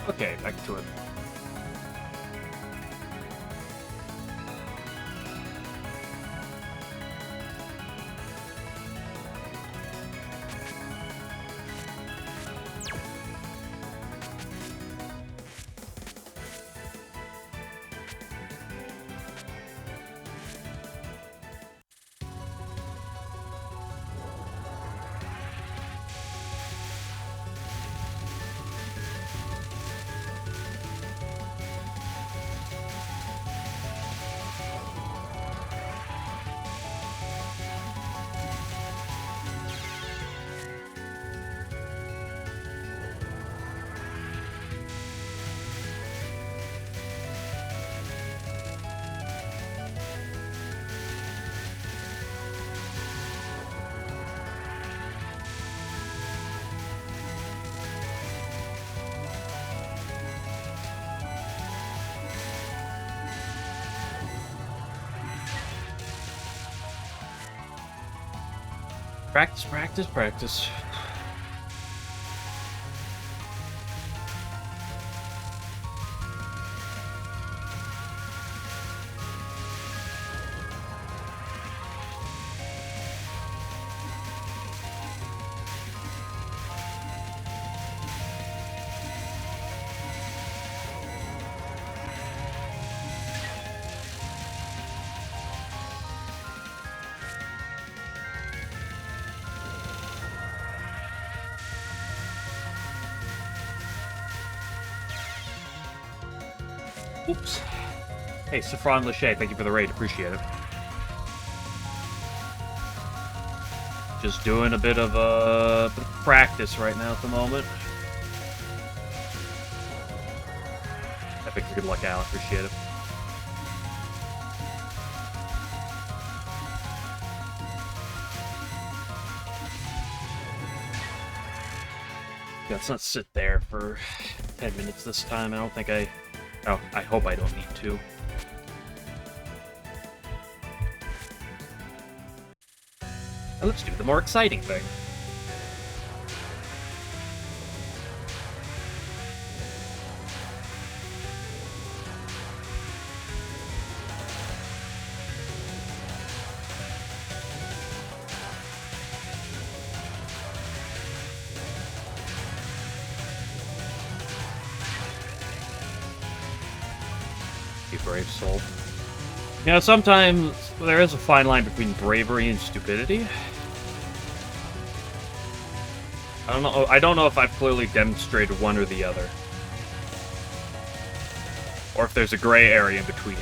Okay, back to it. Practice, practice, practice. Oops. Hey, Saffron Lachey, thank you for the raid. Appreciate it. Just doing a bit of practice right now at the moment. Epic for good luck, Al. Appreciate it. Yeah, let's not sit there for 10 minutes this time. I don't think I... Oh, I hope I don't need to. Now let's do the more exciting thing. Brave soul. You know, sometimes there is a fine line between bravery and stupidity. I don't know if I've clearly demonstrated one or the other. Or if there's a gray area in between.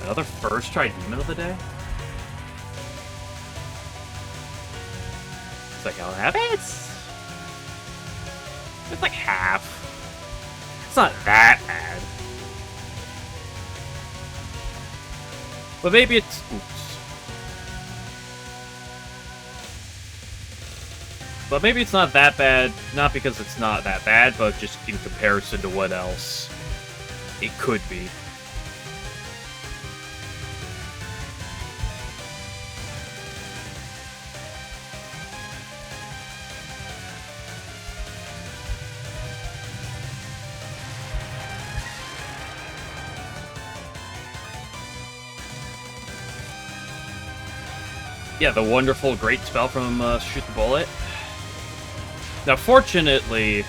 Another first try demon of the day? It's like how it happens. It's like half. It's not that bad. But maybe it's... Oops. But maybe it's not that bad, not because it's not that bad, but just in comparison to what else it could be. Yeah, the wonderful, great spell from Shoot the Bullet. Now, fortunately,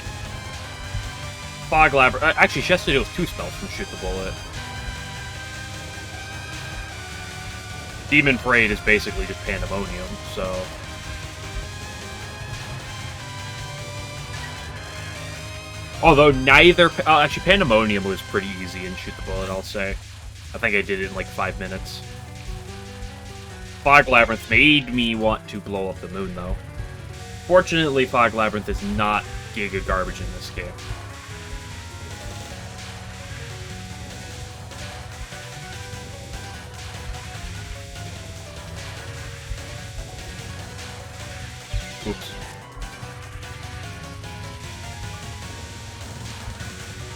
Fog Lab... Actually, she has to deal with 2 spells from Shoot the Bullet. Demon Parade is basically just Pandemonium, so... Although neither... actually, Pandemonium was pretty easy in Shoot the Bullet, I'll say. I think I did it in like 5 minutes. Fog Labyrinth made me want to blow up the moon, though. Fortunately, Fog Labyrinth is not giga garbage in this game. Oops.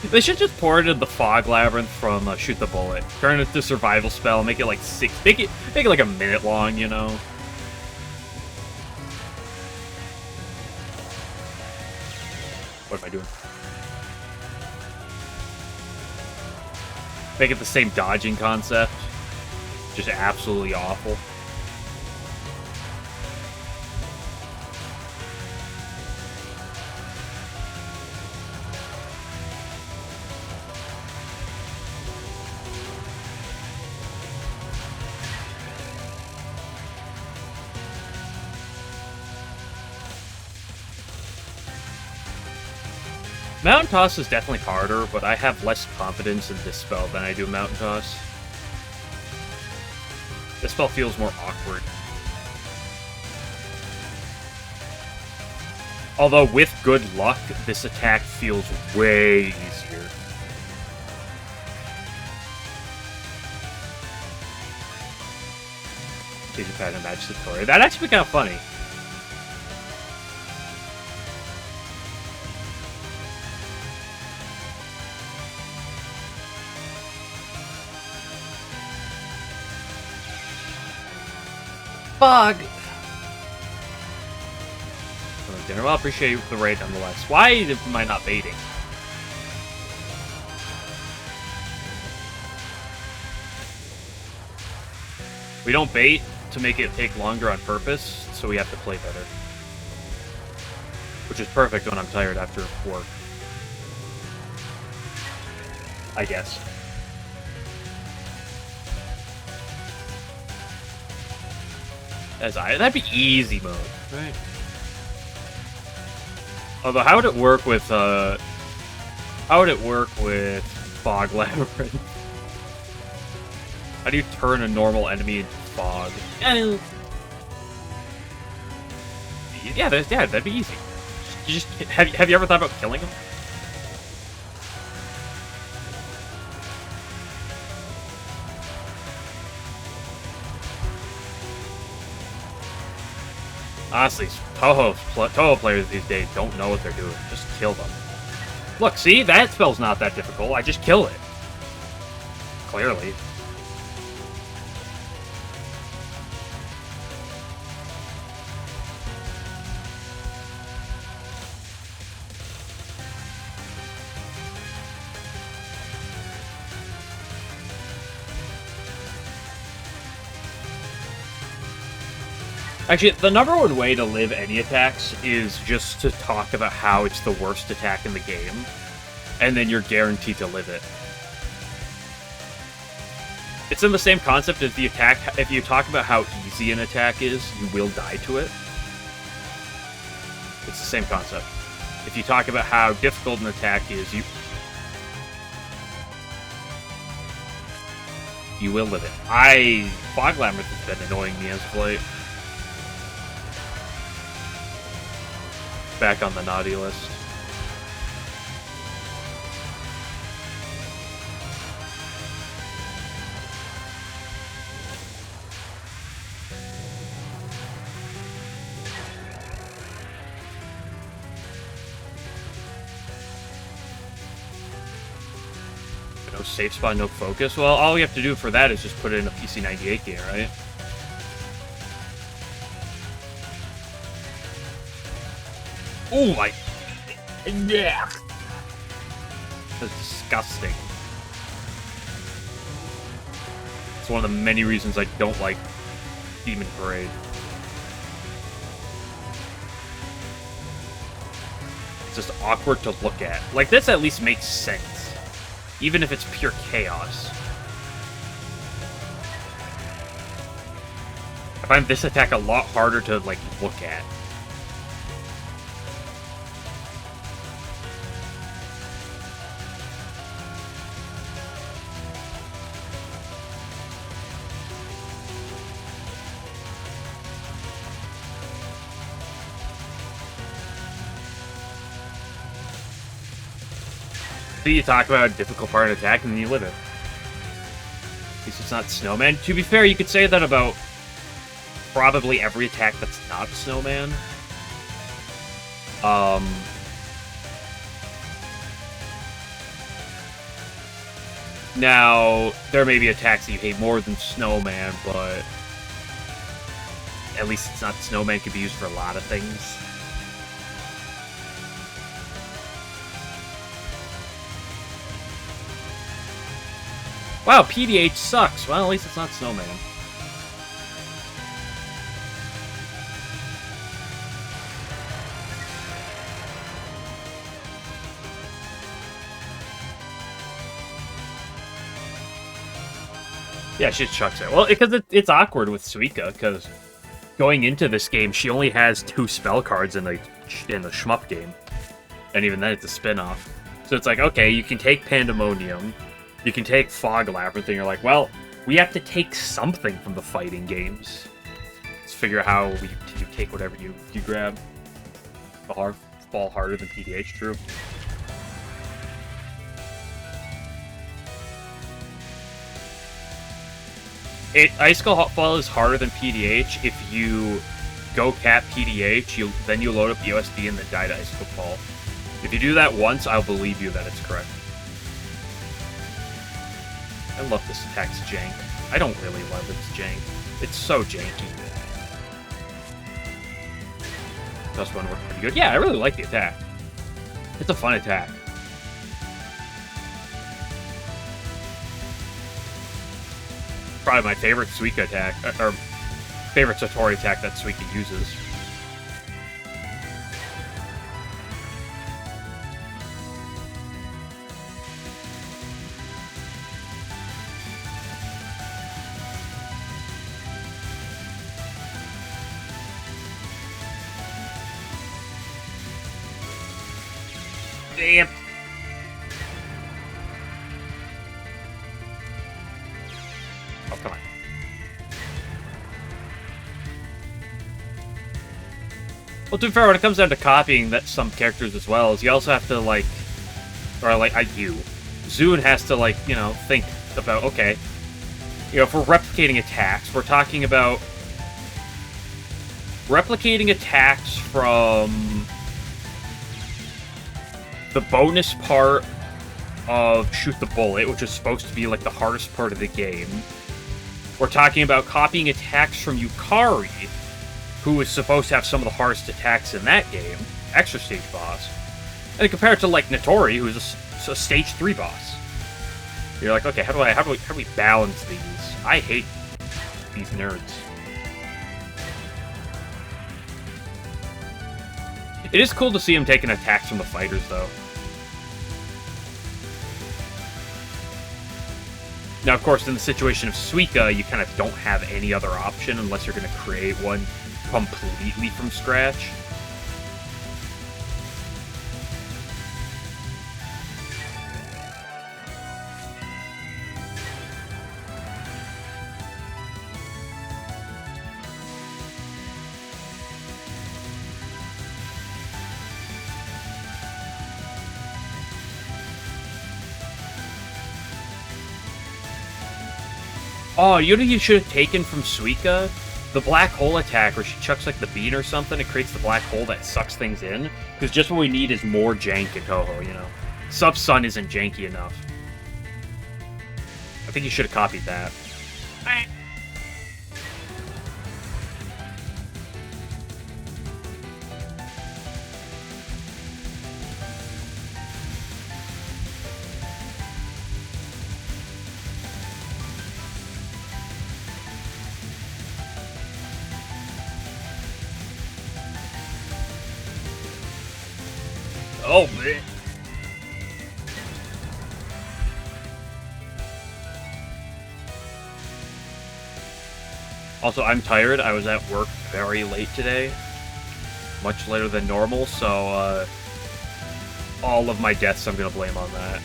They should just port in the Fog Labyrinth from Shoot the Bullet. Turn it to survival spell, make it like 6... Make it like a minute long, you know? What am I doing? Make it the same dodging concept. Just absolutely awful. Mountain Toss is definitely harder, but I have less confidence in this spell than I do Mountain Toss. This spell feels more awkward. Although, with good luck, this attack feels way easier. Changing pattern match tutorial. That'd actually be kind of funny. Bug! Dinner. Well, appreciate the raid nonetheless. Why am I not baiting? We don't bait to make it take longer on purpose, so we have to play better. Which is perfect when I'm tired after work. I guess. That'd be easy mode, right? Although, how would it work with Fog Labyrinth? How do you turn a normal enemy into fog? Yeah, that'd be easy. Have you ever thought about killing him? Honestly, Touhou players these days don't know what they're doing. Just kill them. Look, see? That spell's not that difficult. I just kill it. Clearly. Actually, the number one way to live any attacks is just to talk about how it's the worst attack in the game, and then you're guaranteed to live it. It's in the same concept as the attack. If you talk about how easy an attack is, you will die to it. It's the same concept. If you talk about how difficult an attack is, you will live it. Fog Labyrinth has been annoying me as of late. Back on the naughty list. No safe spot, no focus. Well, all we have to do for that is just put it in a PC98 game, right? Oh my... Yeah! That's disgusting. It's one of the many reasons I don't like Demon Parade. It's just awkward to look at. Like, this at least makes sense. Even if it's pure chaos. I find this attack a lot harder to, like, look at. So you talk about a difficult part of an attack, and then you live it. At least it's not Snowman. To be fair, you could say that about probably every attack that's not Snowman. Now, there may be attacks that you hate more than Snowman, but at least it's not Snowman. It could be used for a lot of things. Wow, PDH sucks. Well, at least it's not Snowman. Yeah, she just chucks it. Well, because it's awkward with Suika, because going into this game, she only has 2 spell cards in the shmup game. And even then, it's a spin-off. So it's like, okay, you can take Pandemonium, you can take Fog Labyrinth, and you're like, well, we have to take something from the fighting games. Let's figure out how you take whatever you grab. Fall harder than PDH, true. Icicle Fall is harder than PDH if you go cap PDH, then you load up USD and then die to Icicle Fall. If you do that once, I'll believe you that it's correct. I love this attack's jank. I don't really love its jank. It's so janky. Plus one worked pretty good. Yeah, I really like the attack. It's a fun attack. Probably my favorite Suika attack, or favorite Satori attack that Suika uses. Damn. Oh, come on. Well, to be fair, when it comes down to copying some characters as well, is you also have to, like, or, like, Zune has to, like, you know, think about, okay, you know, if we're replicating attacks, we're talking about replicating attacks from the bonus part of Shoot the Bullet, which is supposed to be, like, the hardest part of the game. We're talking about copying attacks from Yukari, who is supposed to have some of the hardest attacks in that game, extra stage boss. And compare it to, like, Notori, who is a stage 3 boss. You're like, okay, how do we balance these? I hate these nerds. It is cool to see him taking attacks from the fighters, though. Now, of course, in the situation of Suika, you kind of don't have any other option unless you're going to create one completely from scratch. Oh, you know who you should have taken from Suika? The black hole attack where she chucks like the bean or something, it creates the black hole that sucks things in. Because just what we need is more jank in Touhou, you know. Sub-Sun isn't janky enough. I think you should have copied that. Oh, man. Also, I'm tired. I was at work very late today. Much later than normal, so, all of my deaths I'm gonna blame on that.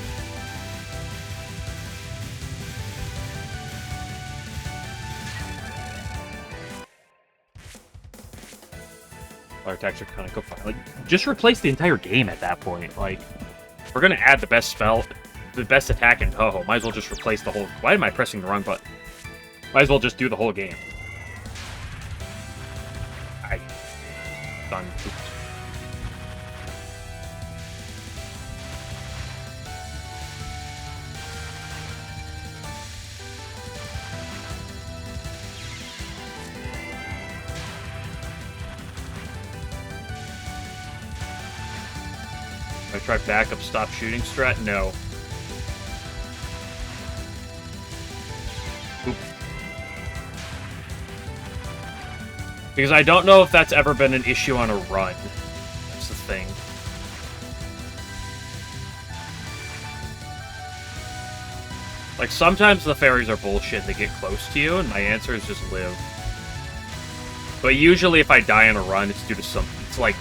Our attacks are kind of go fine. Like, just replace the entire game at that point. Like, we're gonna add the best attack in Touhou. Might as well just replace the whole. Why am I pressing the wrong button? Might as well just do the whole game. Done. I try backup stop shooting strat? No. Because I don't know if that's ever been an issue on a run. That's the thing. Like, sometimes the fairies are bullshit, they get close to you, and my answer is just live. But usually if I die on a run, it's due to something. It's like,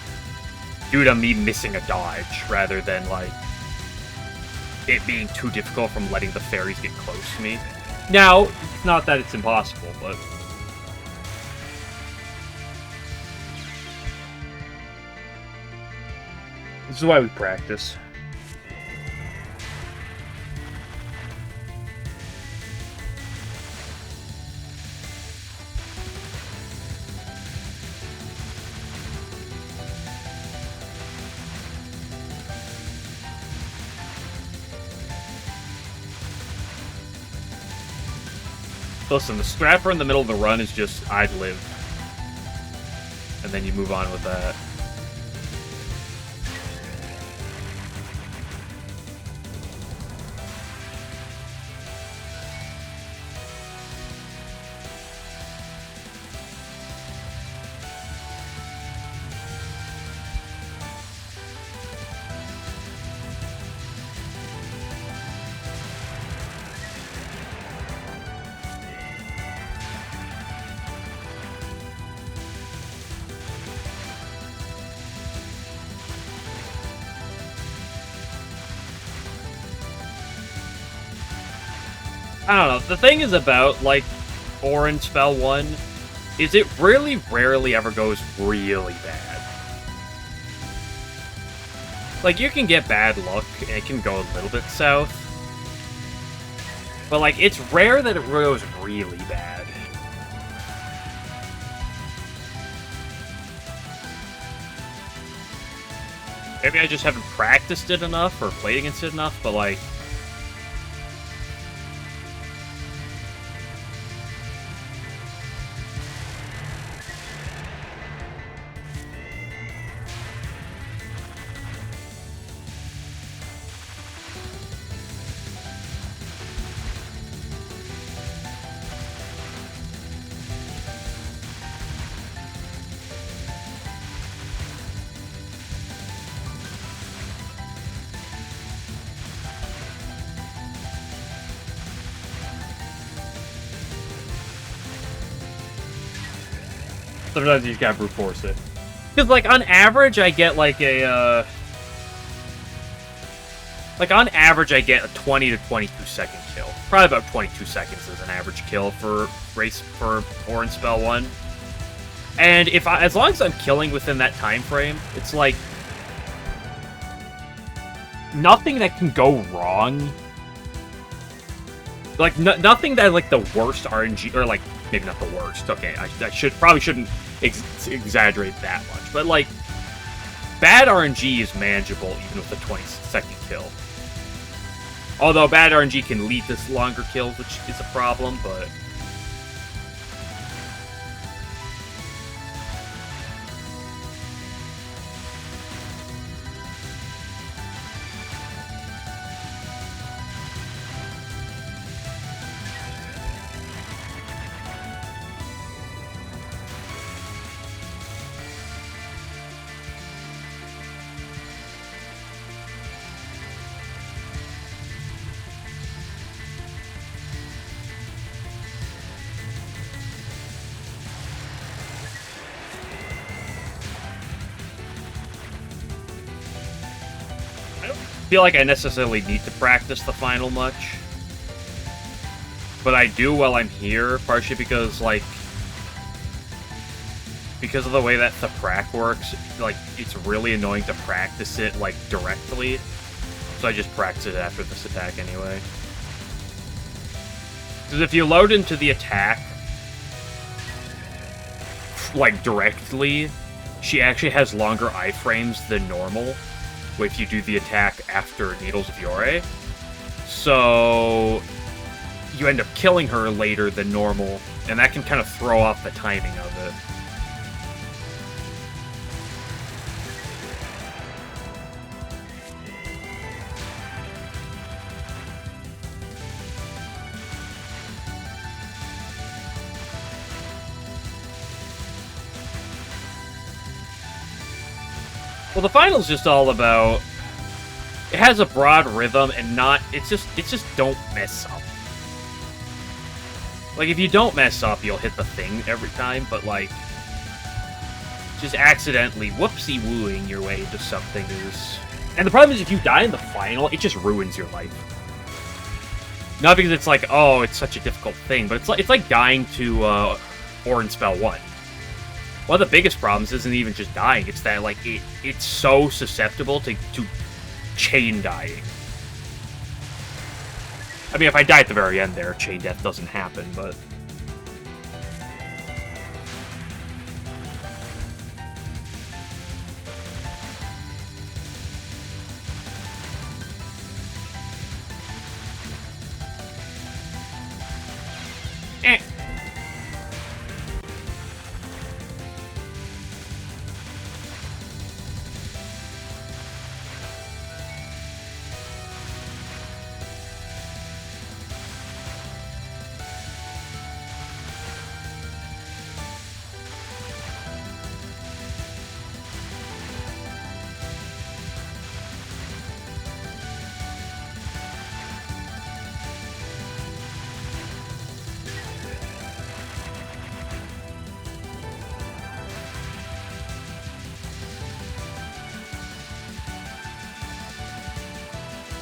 due to me missing a dodge, rather than, like, it being too difficult from letting the fairies get close to me. Now, not that it's impossible, but... This is why we practice. Listen, the scrapper in the middle of the run is just, I'd live. And then you move on with that. I don't know, the thing is about, like, Orange Spell 1, is it really rarely ever goes really bad. Like, you can get bad luck, and it can go a little bit south. But, like, it's rare that it goes really bad. Maybe I just haven't practiced it enough, or played against it enough, but, like... Sometimes you just gotta brute force it. Because, like, on average, I get, like, a, Like, on average, I get a 20 to 22 second kill. Probably about 22 seconds is an average kill for Orange Spell 1. And as long as I'm killing within that time frame, it's like... nothing that can go wrong. Like, nothing that, like, the worst RNG... or, like, maybe not the worst. Okay, I probably shouldn't exaggerate that much. But, like, bad RNG is manageable even with a 20-second kill. Although bad RNG can lead to longer kills, which is a problem, but... I feel like I necessarily need to practice the final much. But I do while I'm here, partially because, like... because of the way that the prac works, like, it's really annoying to practice it, like, directly. So I just practice it after this attack anyway. Because if you load into the attack, like, directly, she actually has longer iframes than normal if you do the attack after Needles of Yore. So you end up killing her later than normal, and that can kind of throw off the timing of it. Well, the final's just all about... It has a broad rhythm and not... It's just don't mess up. Like, if you don't mess up, you'll hit the thing every time, but, like... Just accidentally whoopsie-wooing your way into something is... And the problem is, if you die in the final, it just ruins your life. Not because it's like, oh, it's such a difficult thing, but it's like dying to Orange Spell 1. One of the biggest problems isn't even just dying, it's that, like, it's so susceptible to chain dying. I mean, if I die at the very end there, chain death doesn't happen, but... Eh.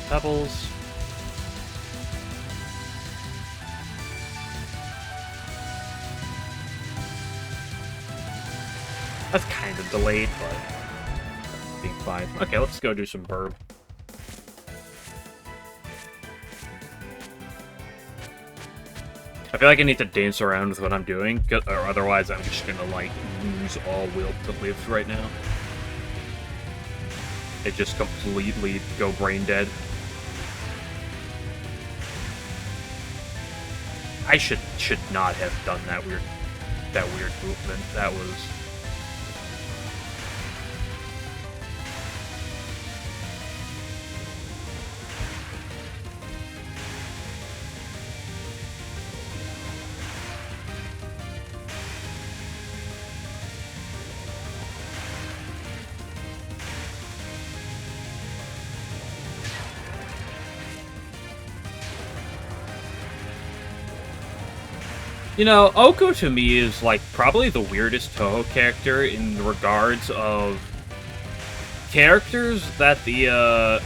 Pebbles. That's kind of delayed, but being fine. Okay, let's go do some burb. I feel like I need to dance around with what I'm doing, or otherwise I'm just gonna, like, lose all will to live right now. It just completely go brain dead. I should not have done that weird movement. That was... You know, Oko to me is, like, probably the weirdest Touhou character in regards of characters that the,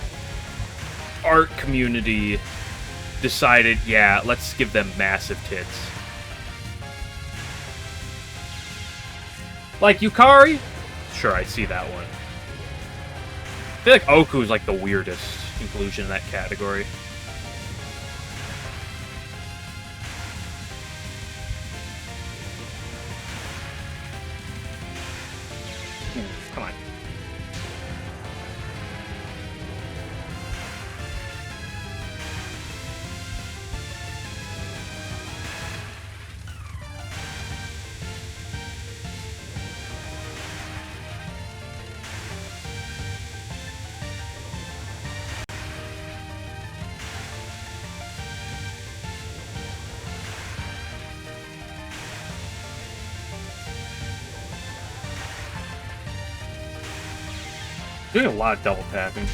art community decided, yeah, let's give them massive tits. Like, Yukari? Sure, I see that one. I feel like Oku is, like, the weirdest inclusion in that category. Come on. Doing a lot of double tapping.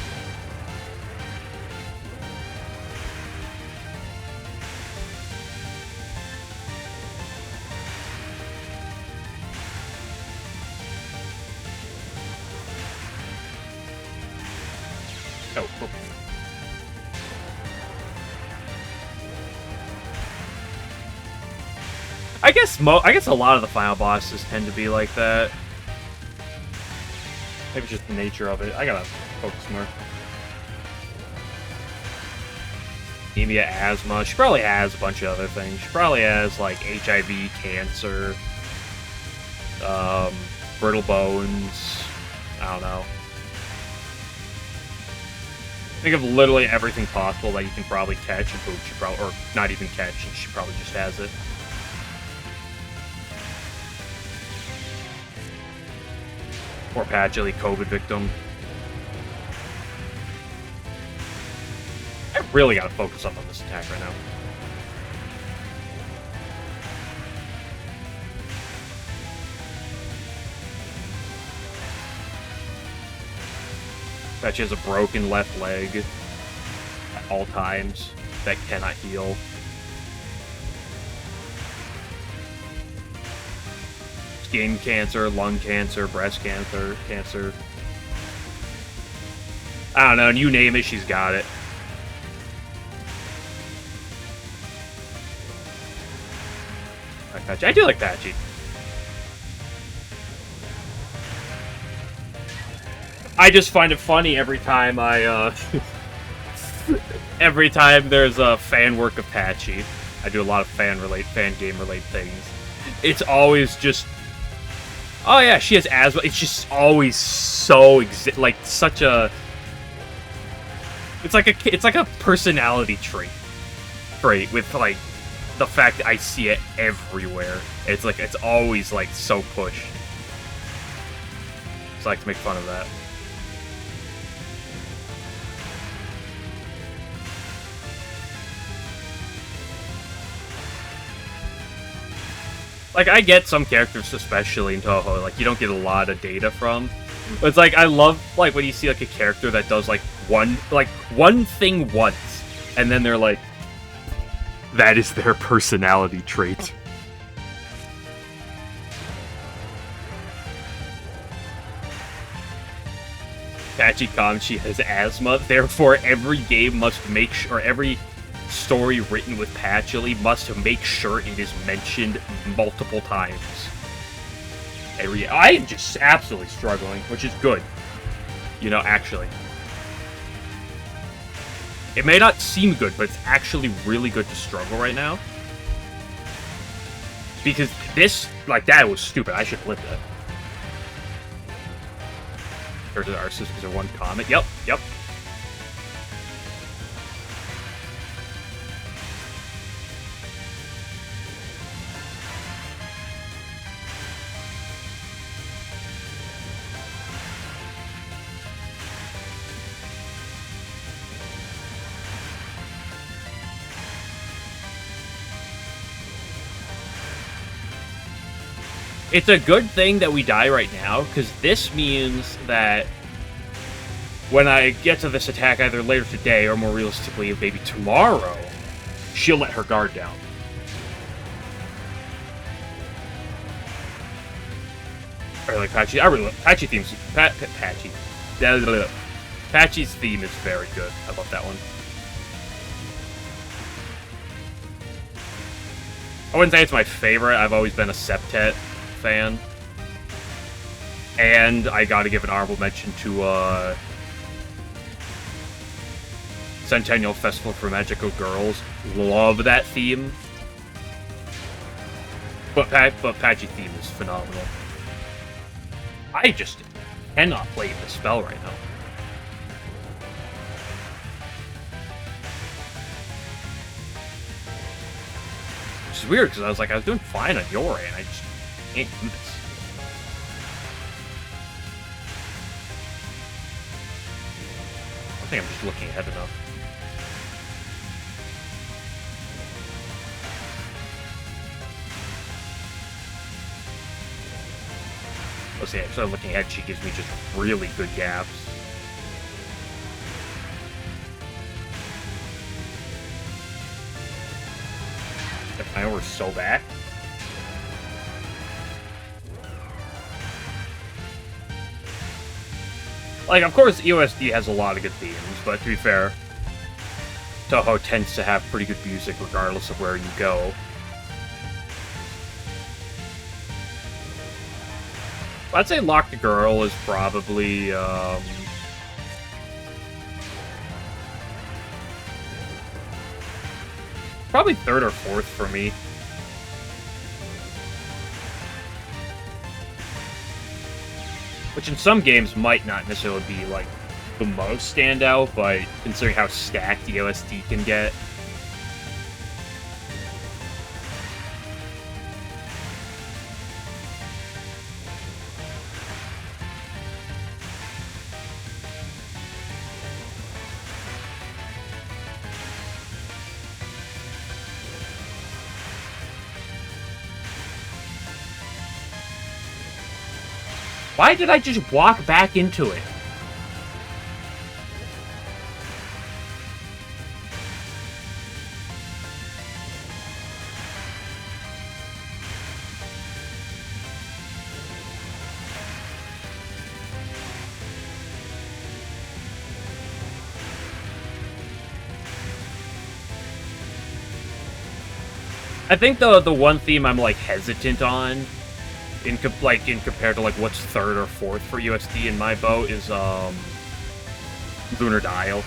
Oh, cool. I guess a lot of the final bosses tend to be like that. Maybe just the nature of it. I gotta focus more. Anemia, asthma. She probably has a bunch of other things. She probably has, like, HIV, cancer, brittle bones. I don't know. Think of literally everything possible that you can probably catch, and boom, she probably, or not even catch, and she probably just has it. Poor Patchley, COVID victim. I really gotta focus up on this attack right now. that she has a broken left leg at all times that cannot heal. Skin cancer, lung cancer, breast cancer. I don't know, and you name it, she's got it. I do like Patchy. I just find it funny every time every time there's a fan work of Patchy. I do a lot of fan game related things. It's always just, oh yeah, she has asthma. It's just always so like such a. It's like a personality trait with like the fact that I see it everywhere. It's like it's always like so pushed. So I like to make fun of that. Like, I get some characters, especially in Touhou, like, you don't get a lot of data from. But it's like, I love, like, when you see, like, a character that does, like, one thing once, and then they're like, that is their personality trait. Patchy Kamchi has asthma, therefore every game must make sure, every story written with Patchy must make sure it is mentioned multiple times. I am just absolutely struggling, which is good. You know, actually. It may not seem good, but it's actually really good to struggle right now. Because this, like, that was stupid. I should flip that. Our sisters are one comment. Yep. It's a good thing that we die right now, because this means that when I get to this attack either later today, or more realistically, maybe tomorrow, she'll let her guard down. Or like Patchy, I really love Patchy themes. Patchy. Patchy's theme is very good. I love that one. I wouldn't say it's my favorite. I've always been a Septet fan. And I gotta give an honorable mention to Centennial Festival for Magical Girls. Love that theme. But Patchy theme is phenomenal. I just cannot play the spell right now. Which is weird, because I was doing fine on your end. I just can't do this. I think I'm just looking ahead enough. Let's see, so looking ahead, she gives me just really good gaps. If I were so back. Like, of course, EOSD has a lot of good themes, but to be fair, Touhou tends to have pretty good music regardless of where you go. I'd say Lock the Girl is probably, probably third or fourth for me. Which in some games might not necessarily be, like, the most standout, but considering how stacked the OST can get. Why did I just walk back into it? I think the one theme I'm like hesitant on, in compared to like what's third or fourth for USD in my boat is Lunar Dial.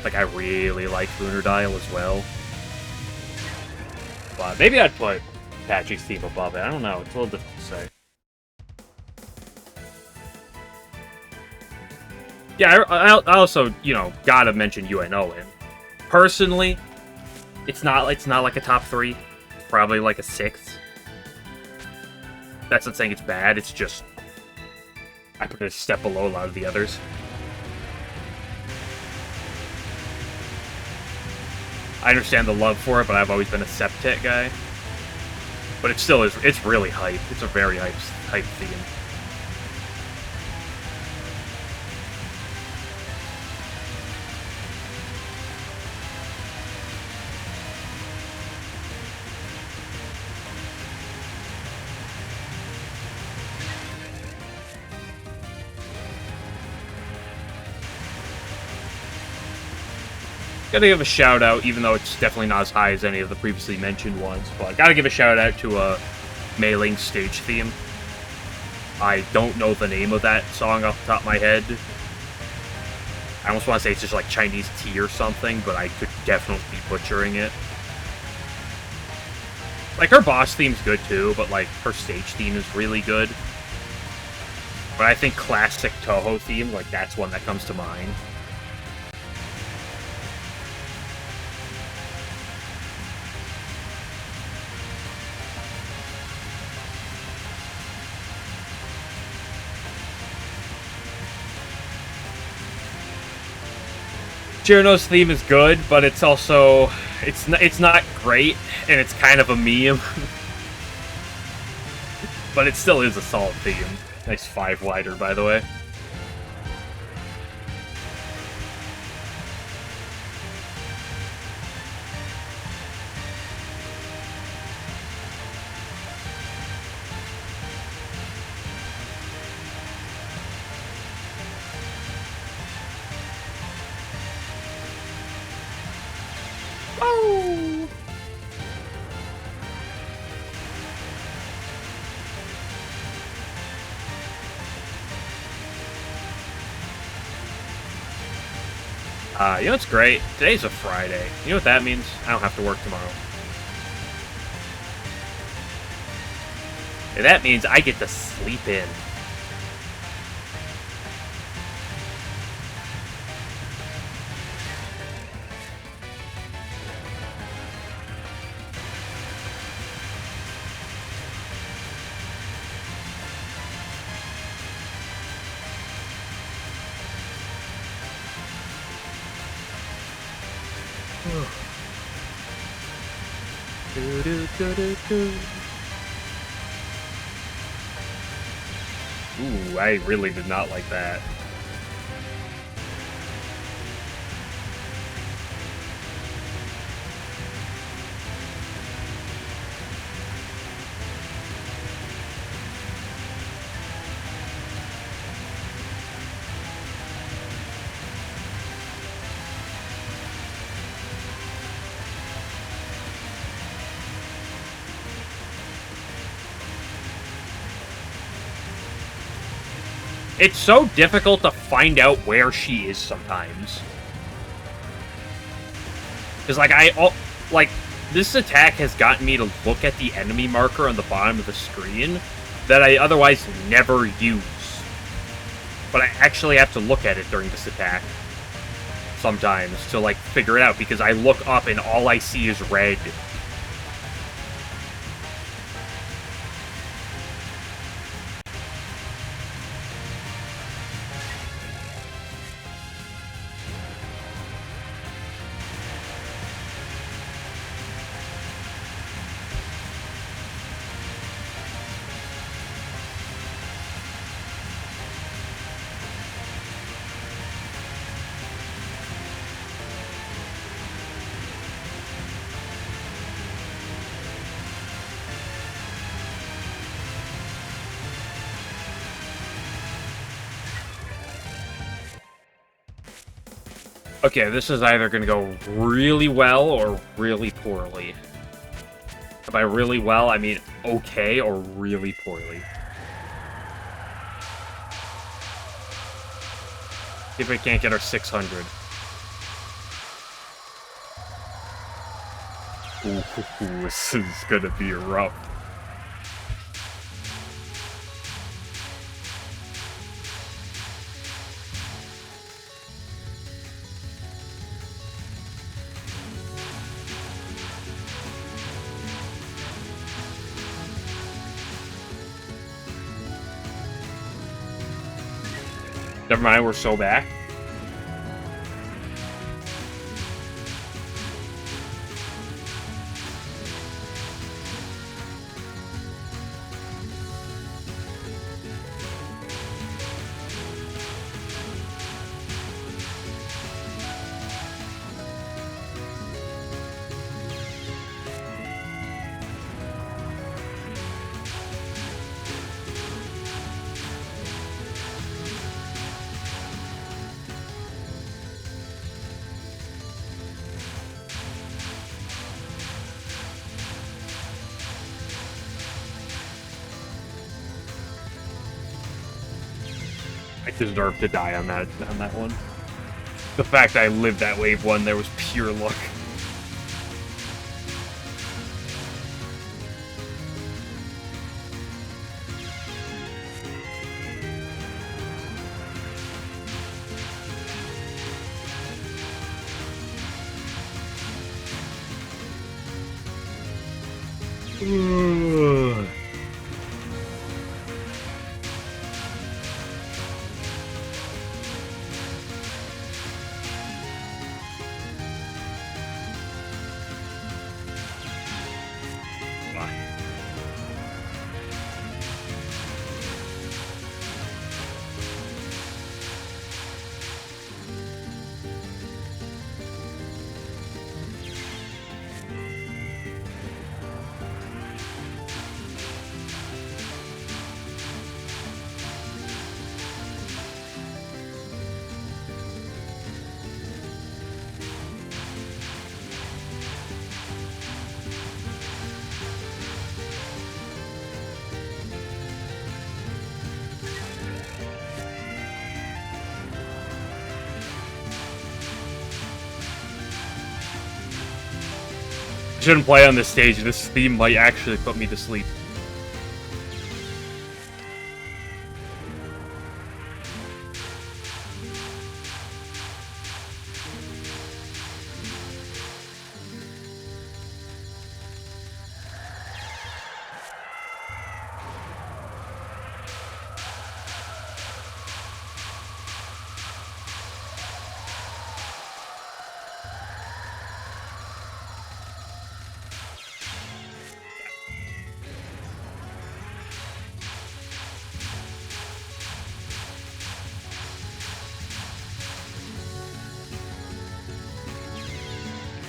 Like I really like Lunar Dial as well. But maybe I'd put Apache's theme above it. I don't know. It's a little difficult to say. Yeah, I also, you know, gotta mention UNO in. Personally, it's not like a top 3. Probably like a 6th. That's not saying it's bad, it's just I put it a step below a lot of the others. I understand the love for it, but I've always been a Septet guy. But it still is, it's really hype. It's a very hype theme. Gotta give a shout out, even though it's definitely not as high as any of the previously mentioned ones, but gotta give a shout out to Mei Ling's stage theme. I don't know the name of that song off the top of my head. I almost want to say it's just like Chinese tea or something, but I could definitely be butchering it. Like, her boss theme's good too, but like, her stage theme is really good. But I think classic Touhou theme, like, that's one that comes to mind. Jirno's theme is good, but it's also it's not great, and it's kind of a meme. But it still is a solid theme. Nice 5 wider, by the way. You know what's great? Today's a Friday. You know what that means? I don't have to work tomorrow. And that means I get to sleep in. Ooh, I really did not like that. It's so difficult to find out where she is sometimes. Because, like, this attack has gotten me to look at the enemy marker on the bottom of the screen that I otherwise never use. But I actually have to look at it during this attack sometimes to, like, figure it out, because I look up and all I see is red. Okay, this is either going to go really well or really poorly. By really well, I mean okay or really poorly. See if we can't get our 600. Ooh, this is gonna be rough. Never mind, we're so back. I deserve to die on that one. The fact I lived that wave one there was pure luck. I shouldn't play on this stage. This theme might actually put me to sleep.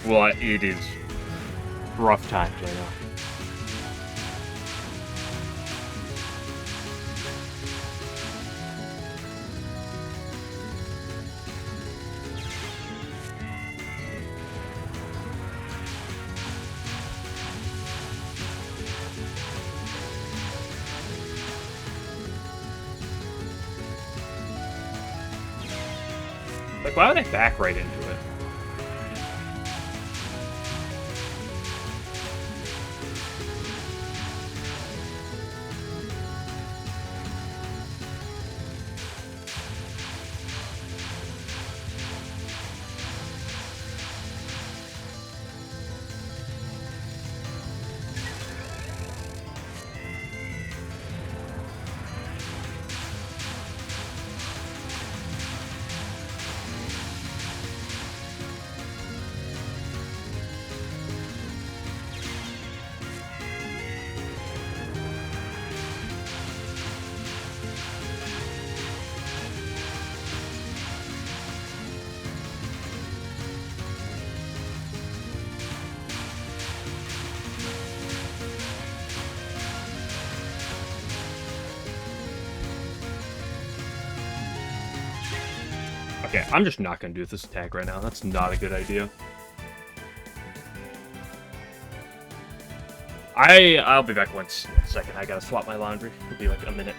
Well, it is rough times right now. Like, why would I back right into it? Okay, I'm just not going to do this attack right now. That's not a good idea. I'll be back one second. I gotta swap my laundry. It'll be like a minute.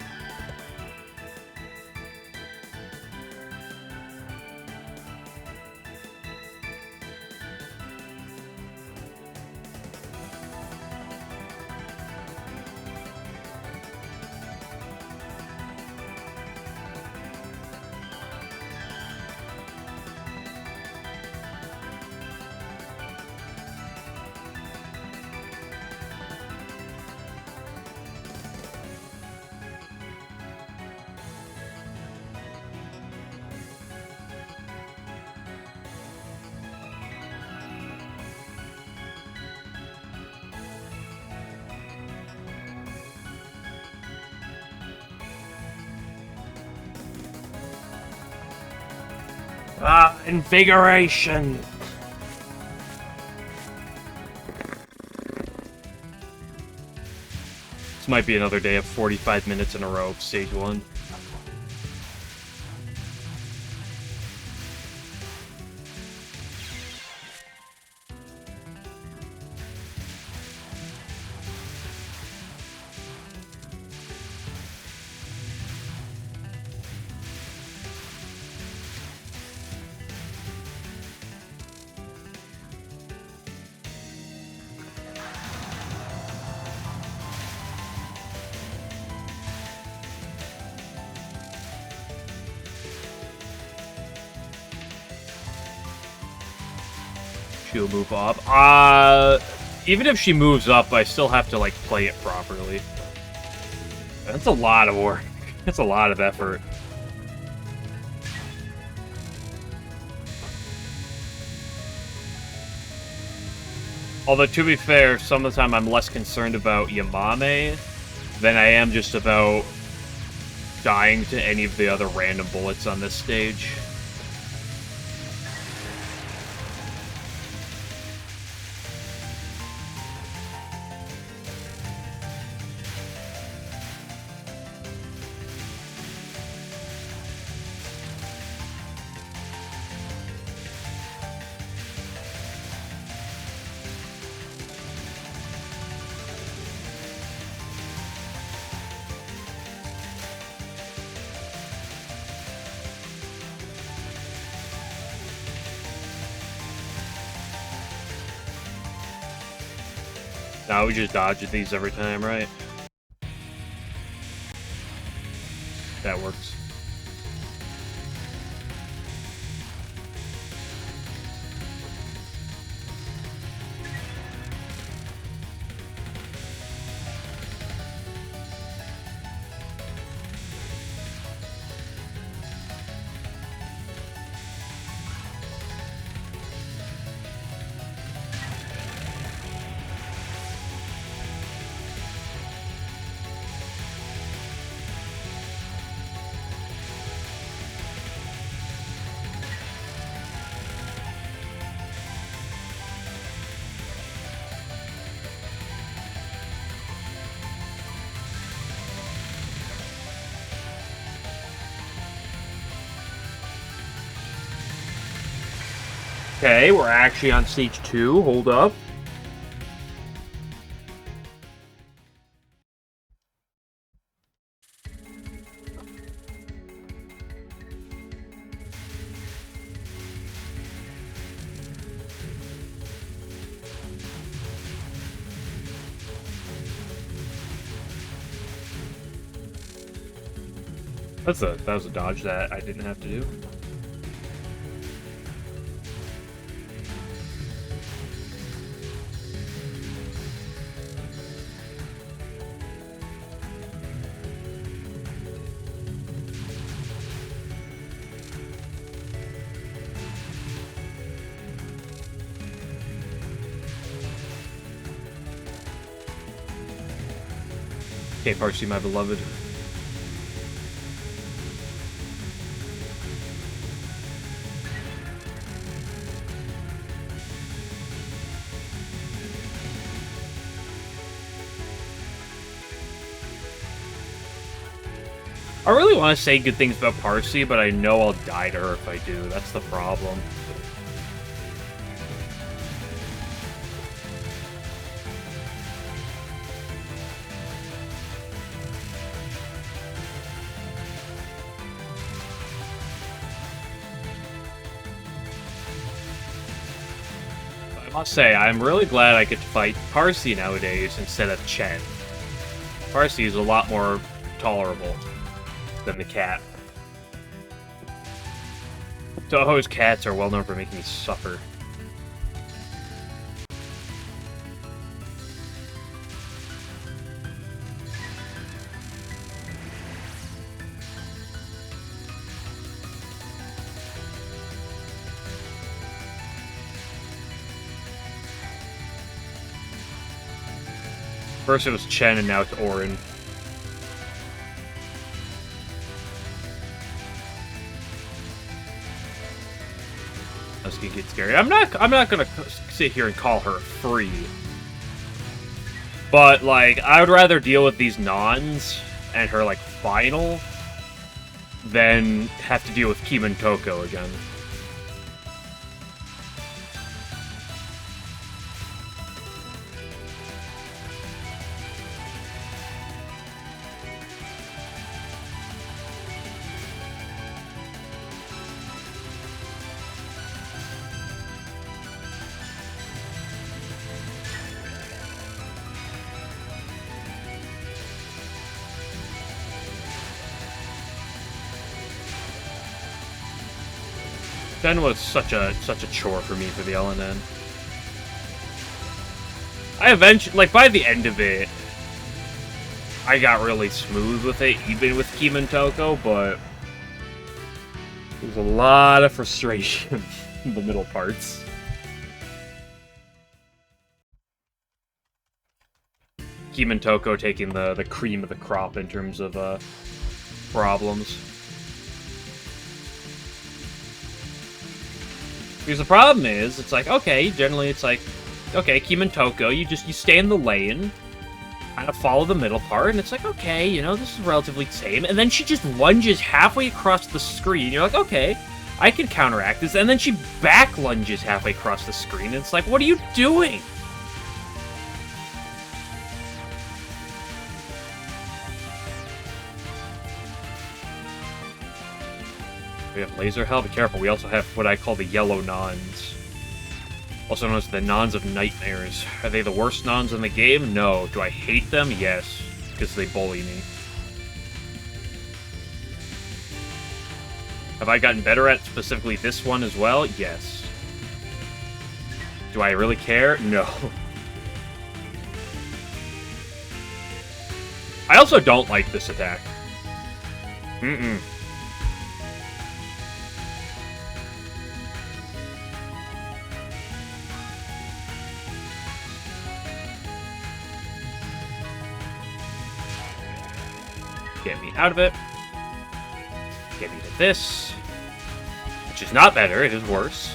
Invigoration! This might be another day of 45 minutes in a row of Stage 1. She'll move up. Even if she moves up, I still have to, like, play it properly. That's a lot of work. That's a lot of effort. Although, to be fair, some of the time I'm less concerned about Yamame than I am just about dying to any of the other random bullets on this stage. Now we just dodge these every time, right? That works. Okay, we're actually on stage 2. Hold up. That was a dodge that I didn't have to do. Okay, Parsi, my beloved. I really want to say good things about Parsi, but I know I'll die to her if I do. That's the problem. must say, I'm really glad I get to fight Parsi nowadays instead of Chen. Parsi is a lot more tolerable than the cat. Touhou's cats are well known for making me suffer. First it was Chen, and now it's Orin. That's gonna get scary. I'm not gonna sit here and call her free. But, like, I would rather deal with these Nons and her, like, final than have to deal with Kim and Toko again. Chen was such a chore for me for the LNN. I eventually, like, by the end of it, I got really smooth with it, even with Kim and Toko, but there's a lot of frustration in the middle parts. Kim and Toko taking the cream of the crop in terms of problems. Because the problem is, it's like, okay, generally it's like, okay, Kim and Toko, you stay in the lane, kind of follow the middle part, and it's like, okay, you know, this is relatively tame, and then she just lunges halfway across the screen, you're like, okay, I can counteract this, and then she back lunges halfway across the screen, and it's like, what are you doing? We have Laser Hell, be careful, we also have what I call the Yellow Nons. Also known as the Nons of Nightmares. Are they the worst Nons in the game? No. Do I hate them? Yes. Because they bully me. Have I gotten better at specifically this one as well? Yes. Do I really care? No. I also don't like this attack. Mm-mm. Get me out of it. Get me to this. Which is not better, it is worse.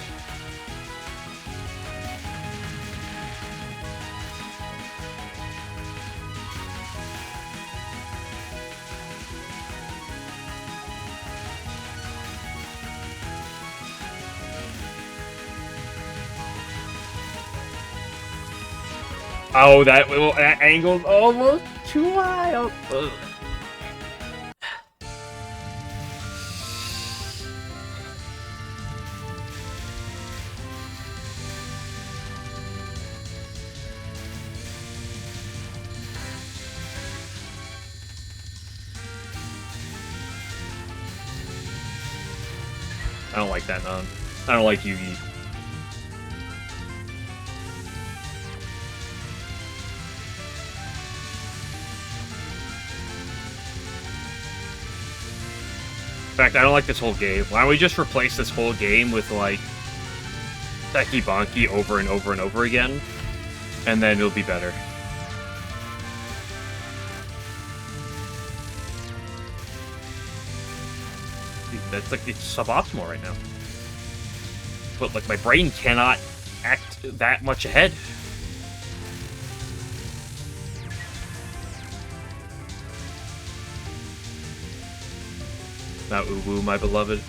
Oh, that angle's almost too high. Oh, ugh. I don't like that Nun. I don't like Yugi. In fact, I don't like this whole game. Why don't we just replace this whole game with, like, Seki Banki over and over and over again, and then it'll be better. That's like, it's suboptimal right now. But, like, my brain cannot act that much ahead. Now, Uwu, my beloved.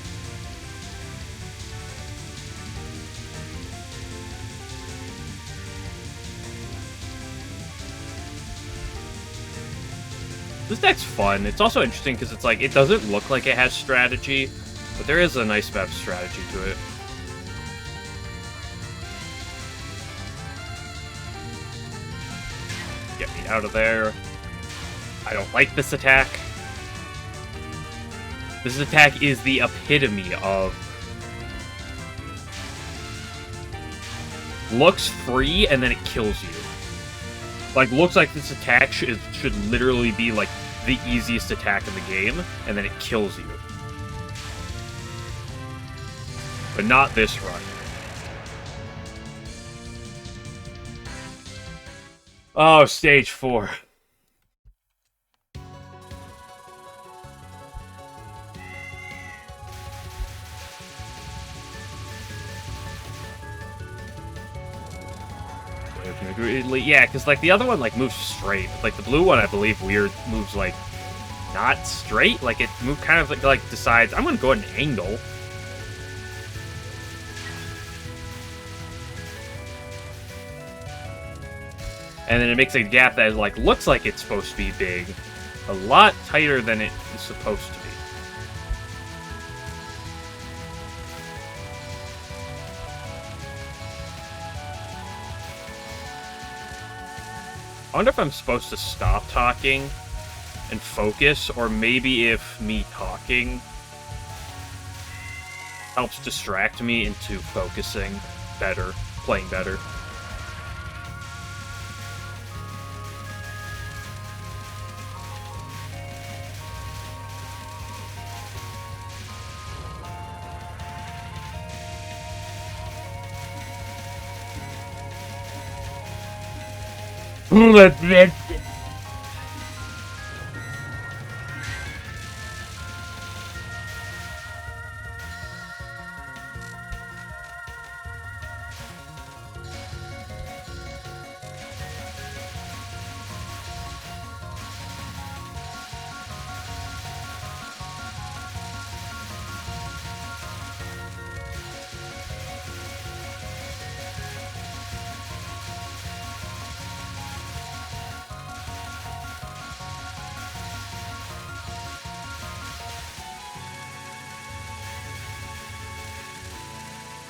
This deck's fun. It's also interesting because it's like, it doesn't look like it has strategy, but there is a nice amount of strategy to it. out of there. I don't like this attack. This attack is the epitome of... looks free, and then it kills you. Like, looks like this attack should literally be, like, the easiest attack in the game, and then it kills you. But not this run. Oh, stage 4. Yeah, because, like, the other one, like, moves straight. Like, the blue one, I believe, moves, like, not straight. Like, it moves kind of, like decides, I'm gonna go at an angle. And then it makes a gap that, like, looks like it's supposed to be big. A lot tighter than it is supposed to be. I wonder if I'm supposed to stop talking and focus, or maybe if me talking helps distract me into focusing better, playing better.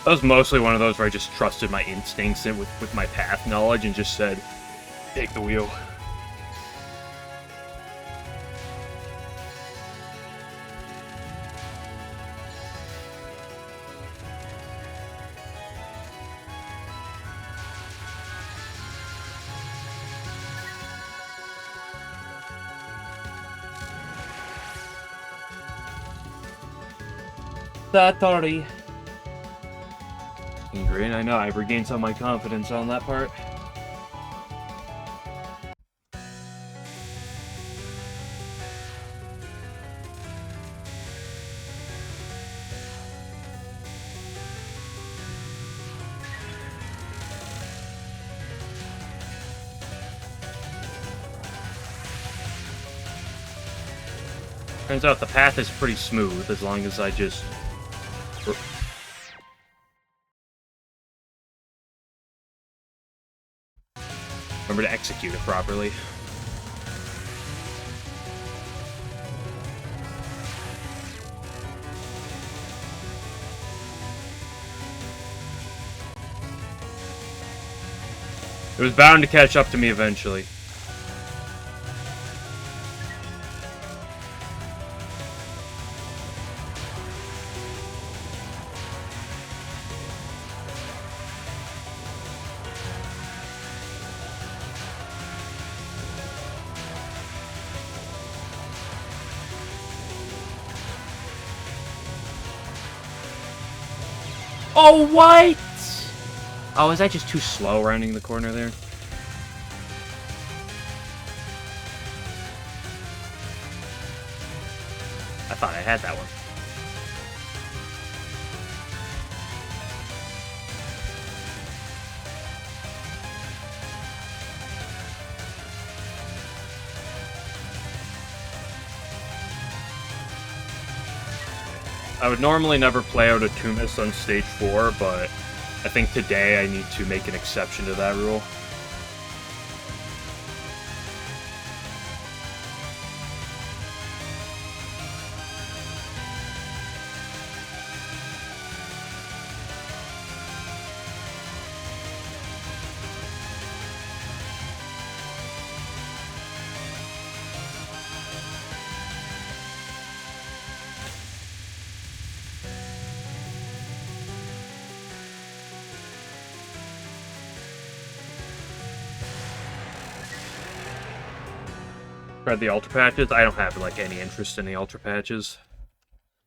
That was mostly one of those where I just trusted my instincts and with my path knowledge and just said, take the wheel. Satori. Great, I know, I've regained some of my confidence on that part. Turns out the path is pretty smooth as long as I just... remember to execute it properly. It was bound to catch up to me eventually. Oh, what? Oh, is that just too slow rounding the corner there? I thought I had that one. I would normally never play out a 2-miss on stage 4, but I think today I need to make an exception to that rule. Are the Ultra Patches? I don't have, like, any interest in the Ultra Patches.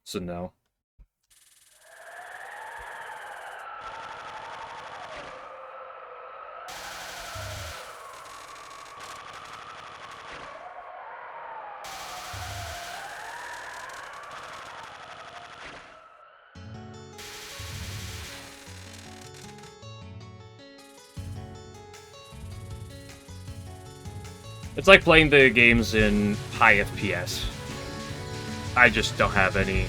So, no. It's like playing the games in high FPS. I just don't have any...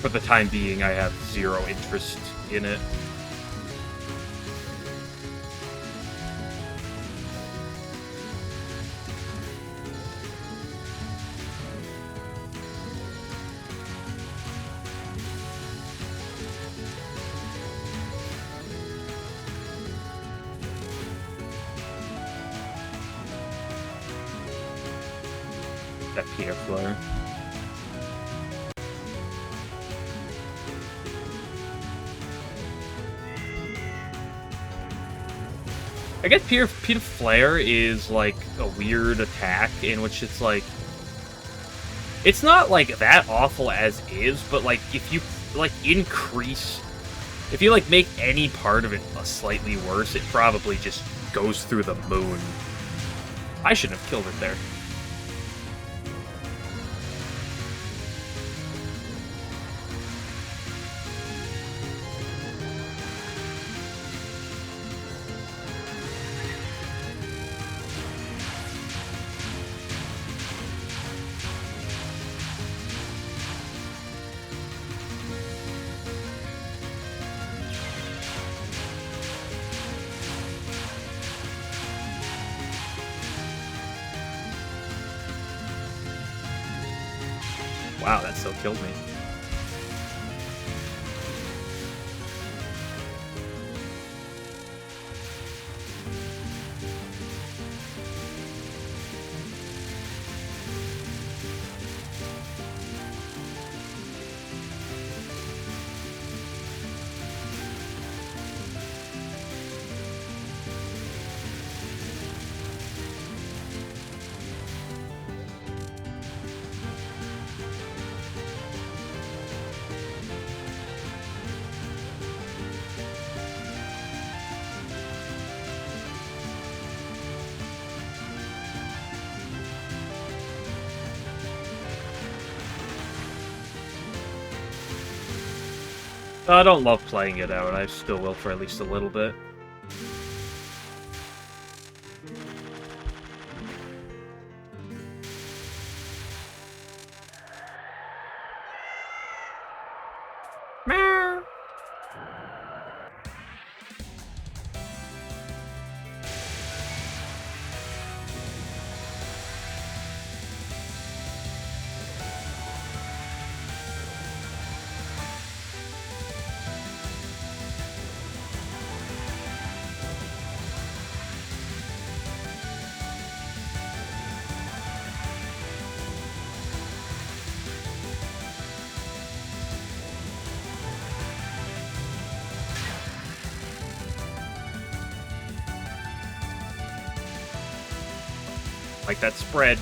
For the time being, I have zero interest in it. That peanut flare. I guess Peter Flare is, like, a weird attack in which it's, like... It's not, like, that awful as is, but, like, if you, like, increase... If you, like, make any part of it slightly worse, it probably just goes through the moon. I shouldn't have killed it there. Wow, that still killed me. I don't love playing it out. I still will for at least a little bit. Meow. Like that spread.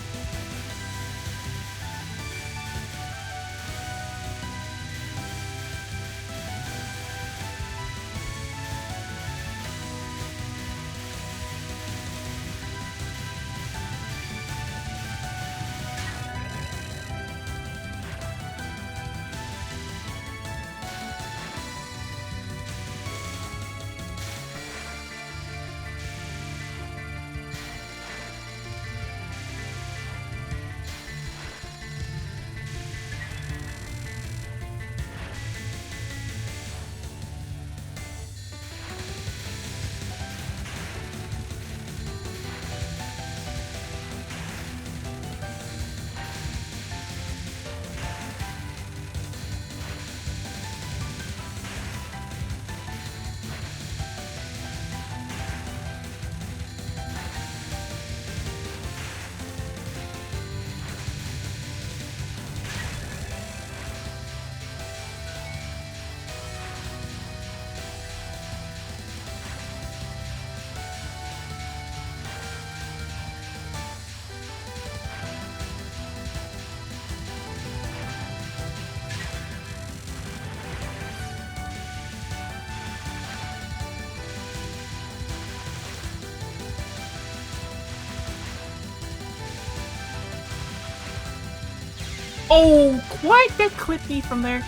Oh, what? That clipped me from there.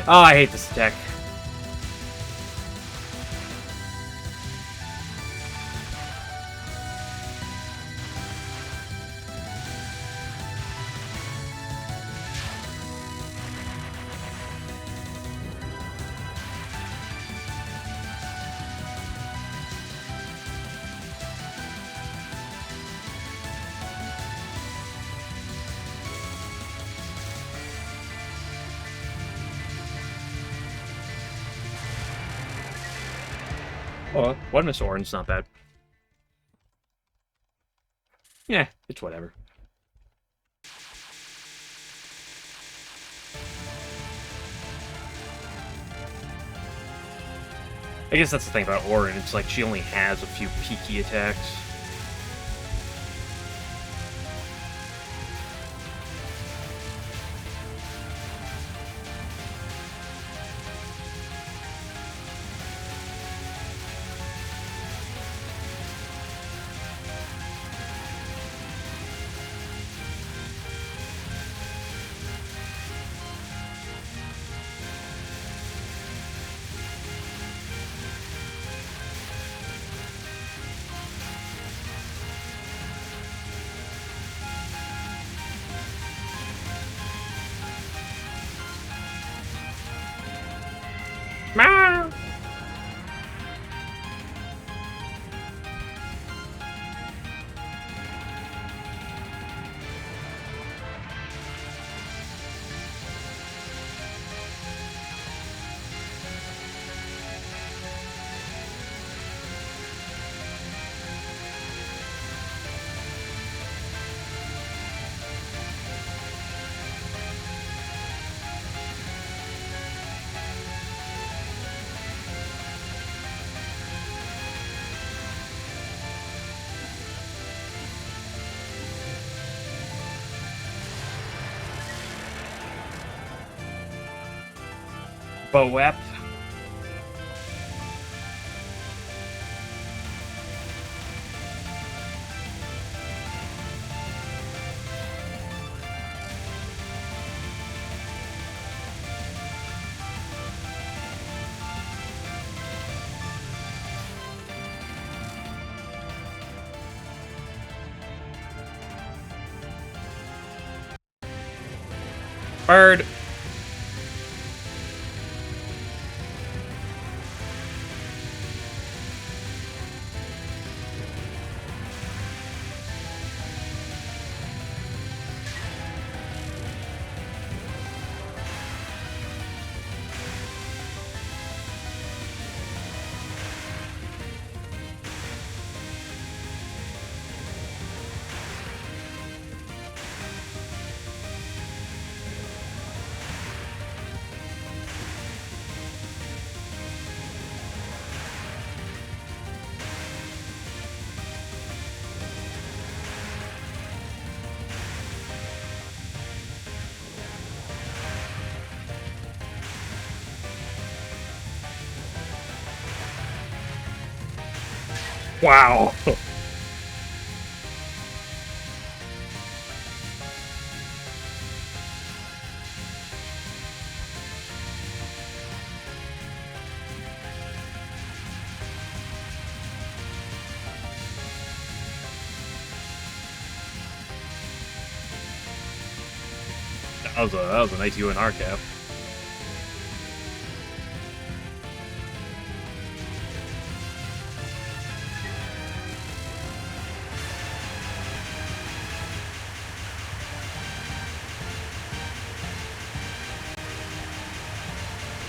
Oh, I hate this attack. Oh, one Miss Orange, not bad. Yeah, it's whatever. I guess that's the thing about Orin, it's like she only has a few peaky attacks. Boep. Bird. Wow. That was a nice UNR cap.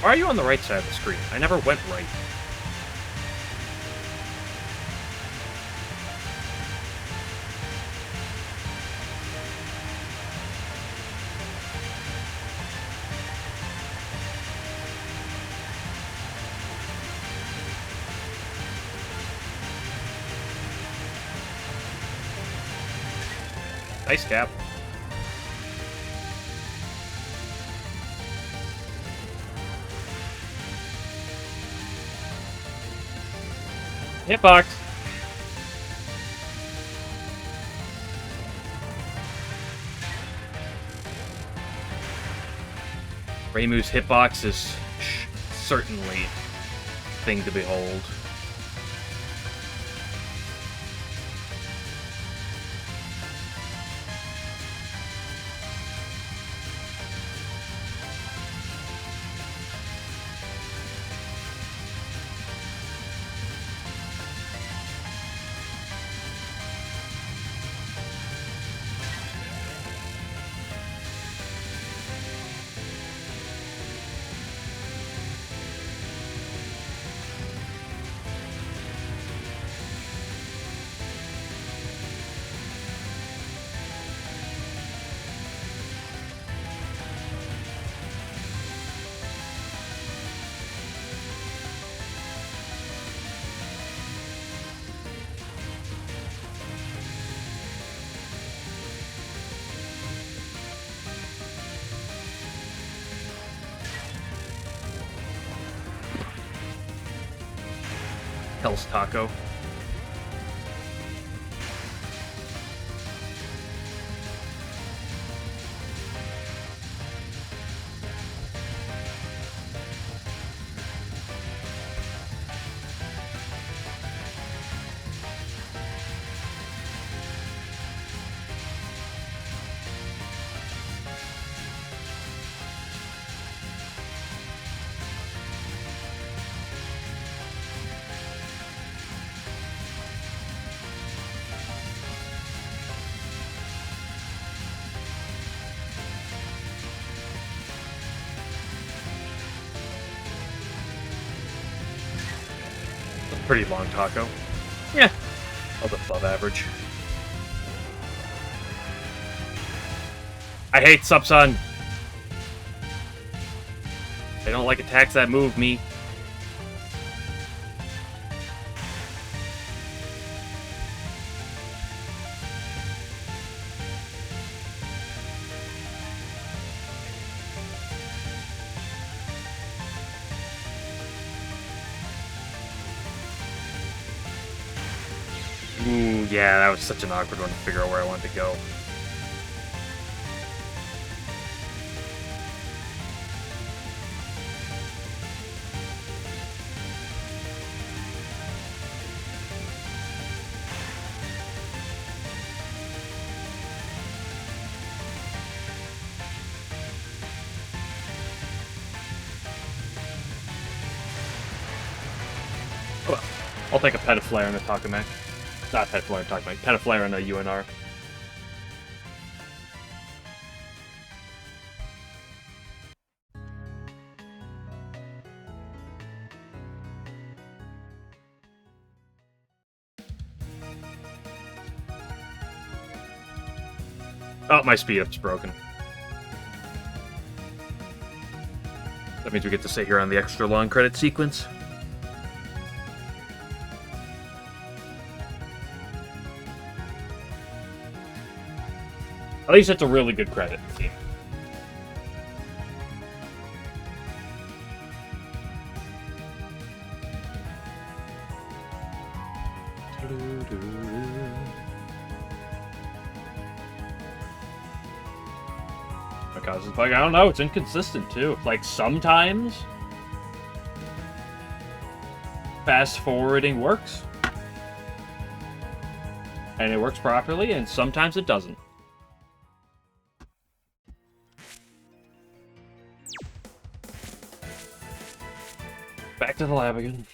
Why are you on the right side of the screen? I never went right. Nice cap. Hitbox. Reimu's hitbox is certainly a thing to behold. Hell's Taco. Pretty long taco. Yeah, above average. I hate Subsun. I don't like attacks that move me. Ooh, yeah, that was such an awkward one to figure out where I wanted to go. Well, I'll take a Petaflare and a Takamake. Not Petaflare, Takamake. Petaflare and a UNR. Oh, my speed up's broken. That means we get to sit here on the extra long credit sequence. At least it's a really good credit team. Because it's like, I don't know, it's inconsistent too. Like sometimes fast forwarding works. And it works properly, and sometimes it doesn't. Back to the lab again.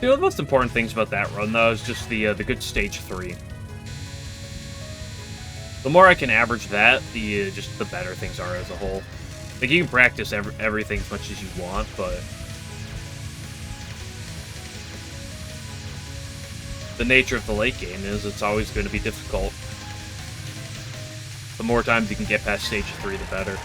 You know, the most important things about that run, though, is just the good stage 3. The more I can average that, just the better things are as a whole. Like, you can practice everything as much as you want, but the nature of the late game is it's always going to be difficult. The more times you can get past stage 3, the better.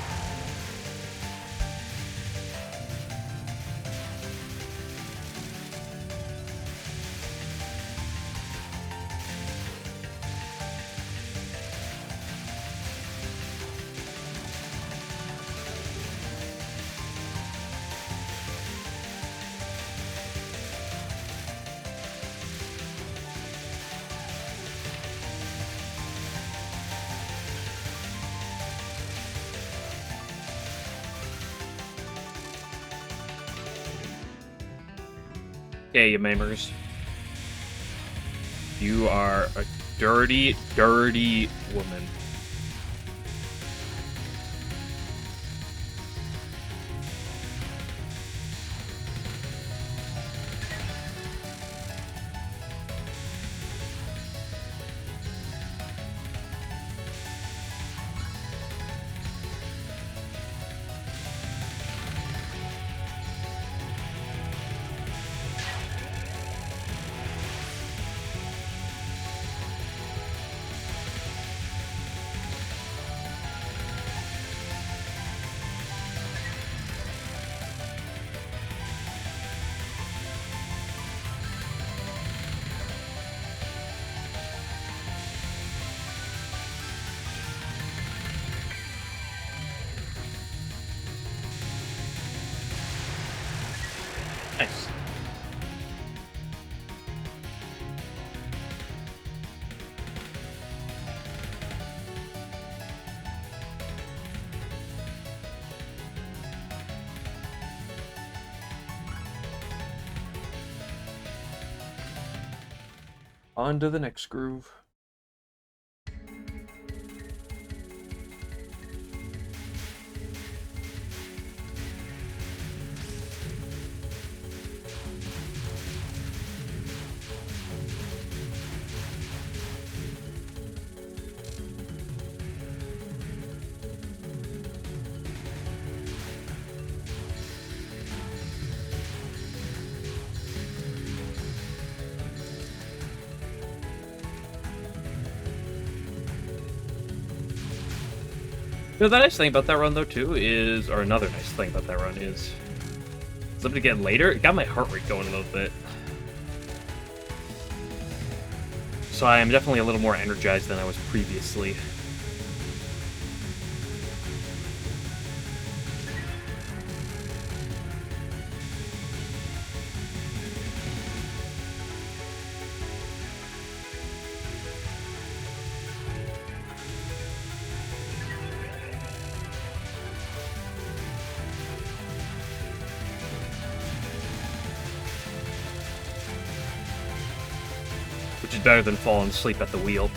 Okay, you mamers. You are a dirty, dirty woman. Nice. On to the next groove. You know, the nice thing about that run, though, too, is... Or another nice thing about that run is... Something getting later, it got my heart rate going a little bit. So I am definitely a little more energized than I was previously. Which is better than falling asleep at the wheel.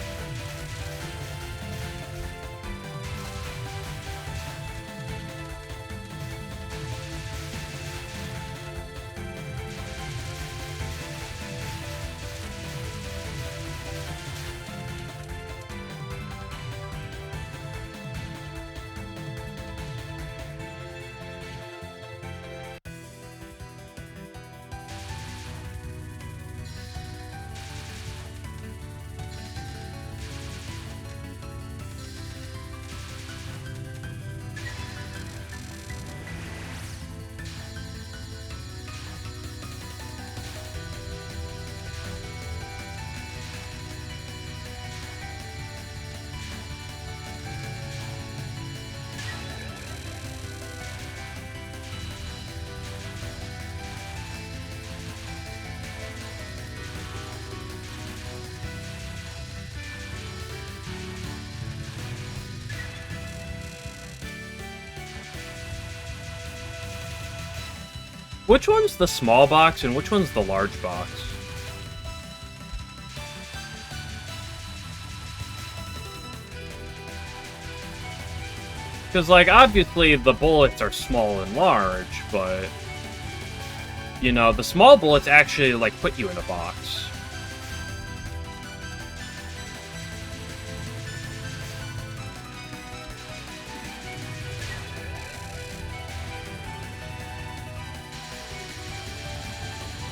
Which one's the small box and which one's the large box? Because, like, obviously the bullets are small and large, but... You know, the small bullets actually, like, put you in a box.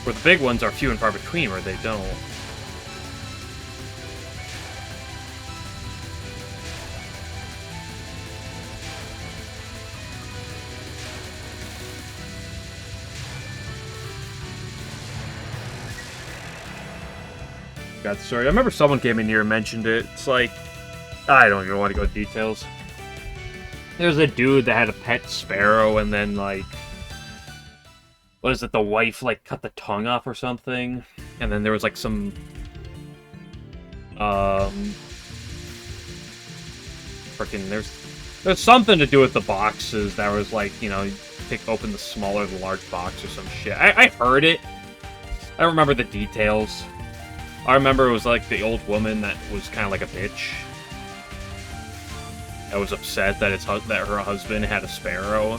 Where the big ones are few and far between, where they don't. Got the story. I remember someone came in here and mentioned it. It's like, I don't even want to go into details. There's a dude that had a pet sparrow, and then, like, what is it, the wife, like, cut the tongue off or something? And then there was, like, some, freaking, there's something to do with the boxes that was, like, you know, you open the smaller, the large box or some shit. I heard it. I don't remember the details. I remember it was, like, the old woman that was kind of like a bitch. That was upset that her husband had a sparrow.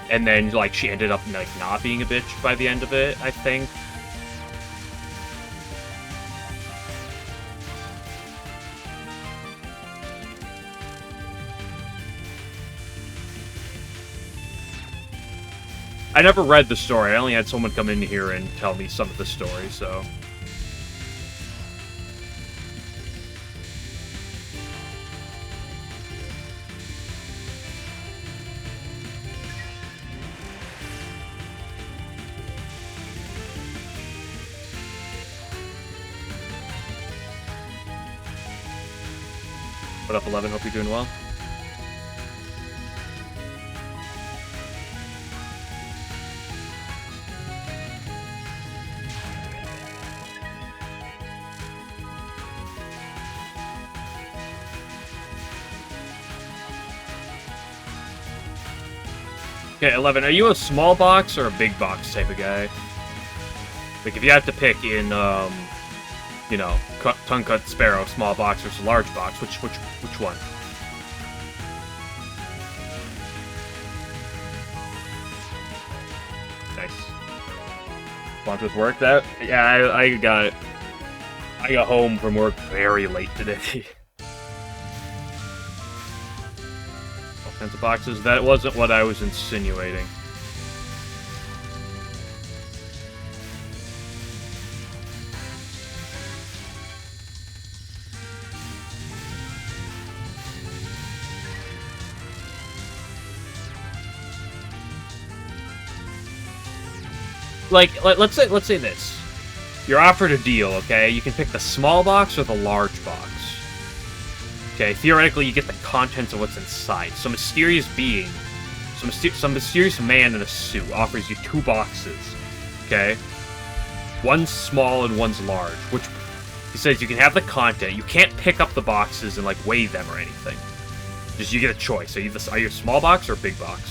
And then, like, she ended up, like, not being a bitch by the end of it, I think. I never read the story. I only had someone come in here and tell me some of the story, so... What up, 11? Hope you're doing well. Okay, 11, are you a small box or a big box type of guy? Like, if you have to pick in, you know, tongue-cut sparrow, small box versus large box, which one? Nice. Bunch with work. That, yeah, I got home from work very late today. All kinds of boxes. That wasn't what I was insinuating. Like, let's say this. You're offered a deal, okay? You can pick the small box or the large box. Okay, theoretically, you get the contents of what's inside. Some mysterious being, some mysterious man in a suit offers you 2 boxes, okay? One's small and one's large, which he says you can have the content. You can't pick up the boxes and, like, weigh them or anything. Just you get a choice. Are you a small box or a big box?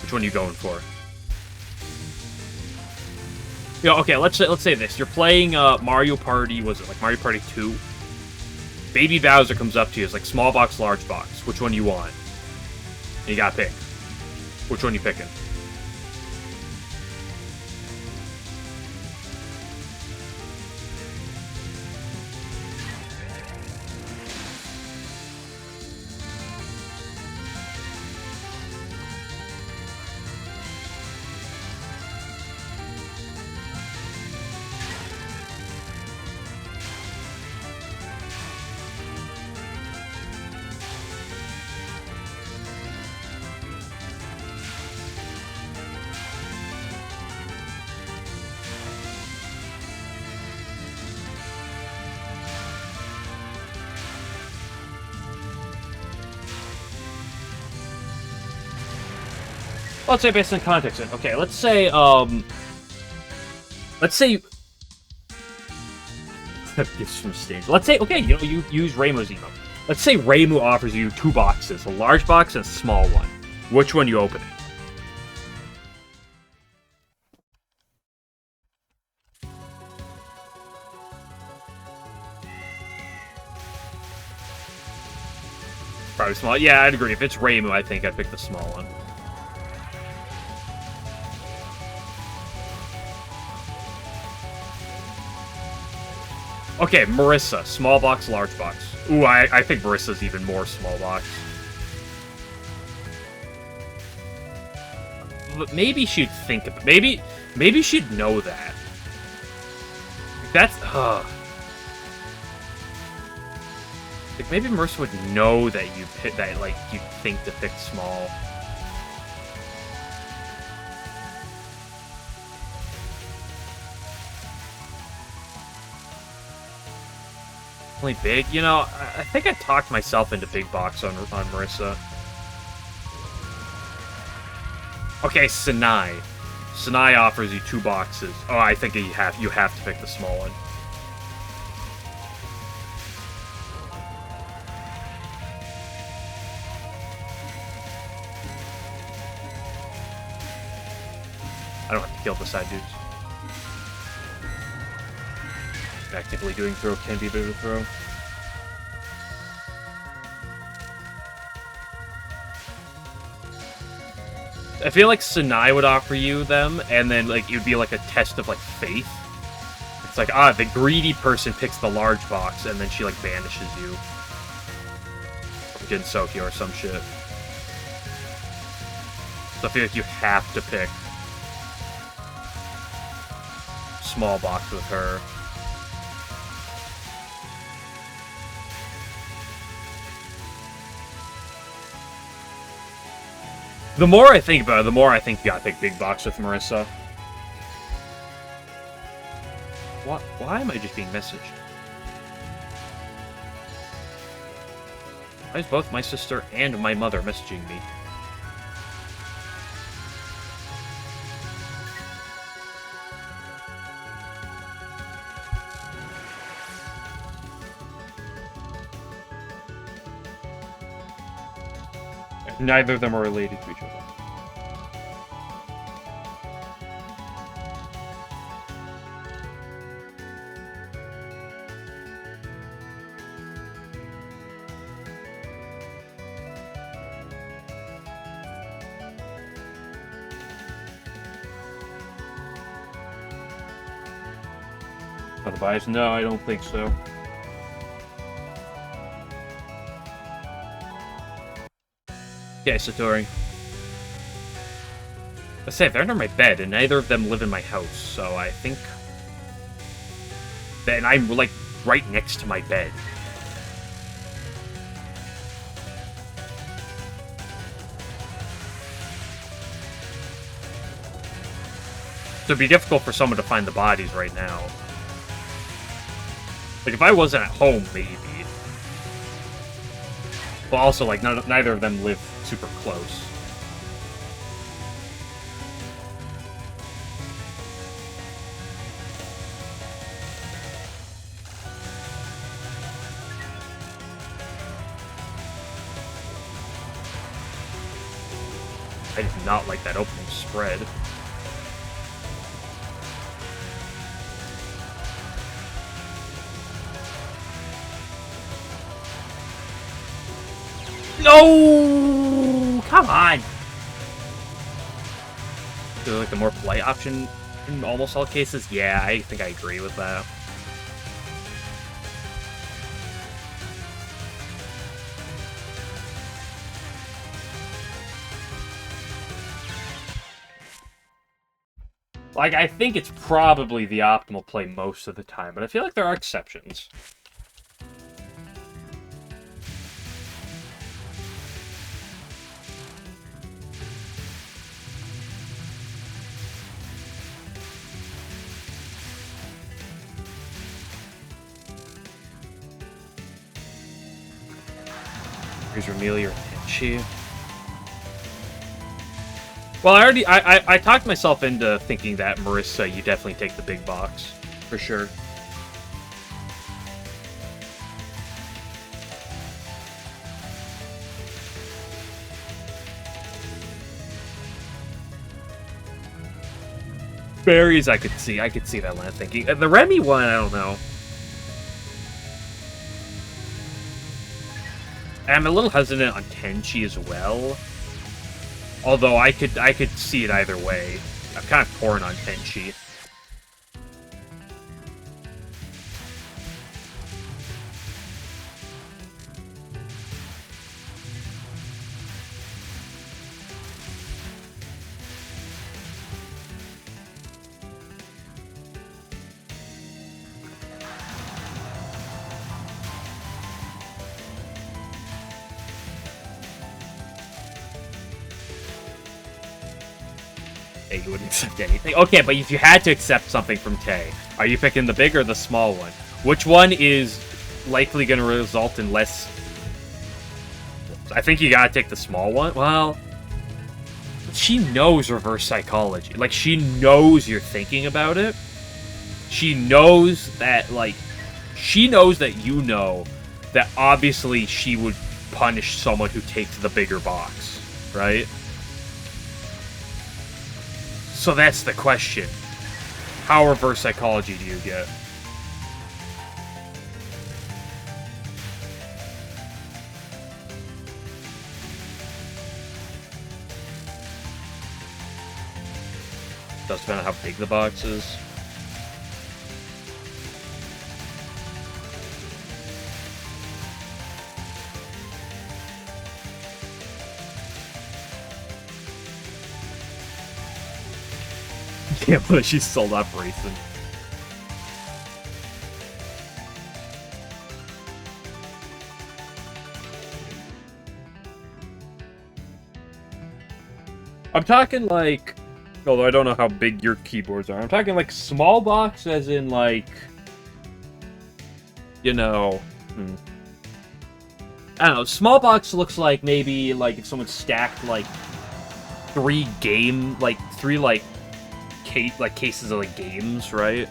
Which one are you going for? You know, okay, let's say this. You're playing Mario Party, was it like Mario Party 2? Baby Bowser comes up to you. It's like small box, large box. Which one do you want? And you gotta pick. Which one you picking? Let's say based on context. Okay, let's say gifts from stage. Let's say, okay, you know, you use Reimu's emo. Let's say Reimu offers you 2 boxes, a large box and a small one. Which one you opening? Probably small. Yeah, I'd agree. If it's Reimu, I think I'd pick the small one. Okay, Marissa. Small box, large box. Ooh, I think Marissa's even more small box. But maybe she'd think of it. Maybe she'd know that. That's, like, maybe Marissa would know that you pick that, like, you think to pick small. definitely big. You know, I think I talked myself into big box on Marissa. Okay, Sinai. Sinai offers you 2 boxes. Oh, I think you have to pick the small one. I don't have to kill the side dudes. Actively doing throw can be a bit of a throw. I feel like Sinai would offer you them, and then like it would be like a test of like faith. It's like, the greedy person picks the large box, and then she like banishes you. From Gensokyo or some shit. So I feel like you have to pick small box with her. The more I think about it, the more I think you gotta pick big box with Marissa. Why am I just being messaged? Why is both my sister and my mother messaging me? Neither of them are related to each other. Otherwise, no, I don't think so. Okay, Satori. Let's say they're under my bed, and neither of them live in my house, so I think... And I'm, like, right next to my bed. So it'd be difficult for someone to find the bodies right now. Like, if I wasn't at home, maybe. But also, like, neither of them live super close. I did not like that opening spread. No! Come on! So, like, the more polite option in almost all cases? Yeah, I think I agree with that. Like, I think it's probably the optimal play most of the time, but I feel like there are exceptions. Here's Ramelia or Tenchi. Well, I talked myself into thinking that Marissa, you definitely take the big box. For sure. Berries, I could see that line of thinking. The Remy one, I don't know. I'm a little hesitant on Tenchi as well. Although I could see it either way. I'm kind of torn on Tenchi. You wouldn't accept anything. Okay, but if you had to accept something from Tay, are you picking the big or the small one? Which one is likely going to result in less... I think you gotta take the small one. Well, she knows reverse psychology. Like, she knows you're thinking about it. She knows that, like... She knows that you know that obviously she would punish someone who takes the bigger box, right? So that's the question. How reverse psychology do you get? Does depend on how big the box is. Can't believe she's sold up racing. I'm talking like, although I don't know how big your keyboards are, I'm talking like small box as in like, you know, I don't know, small box looks like maybe like if someone stacked like three cases of like games, right?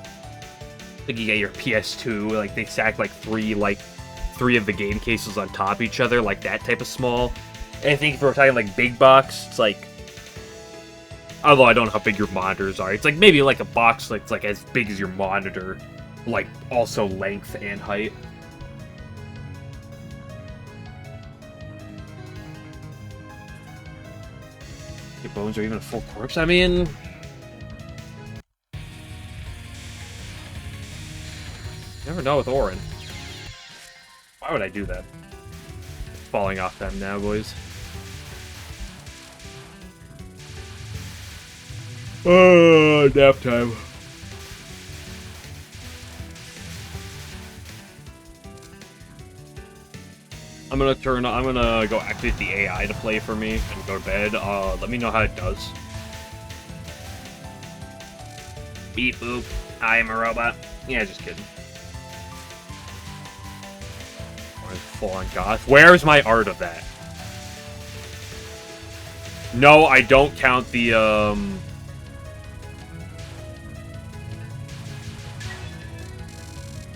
Like you get your PS2, like they stack like three of the game cases on top of each other, like that type of small. And I think if we're talking like big box, it's like, although I don't know how big your monitors are, it's like maybe like a box that's like as big as your monitor, like also length and height. Your bones are even a full corpse. I mean, never know with Orin. Why would I do that? Falling off them now, boys. Oh, nap time. I'm gonna go activate the AI to play for me and go to bed. Let me know how it does. Beep boop. I am a robot. Yeah, just kidding. Full on goth. Where's my art of that? No, I don't count the,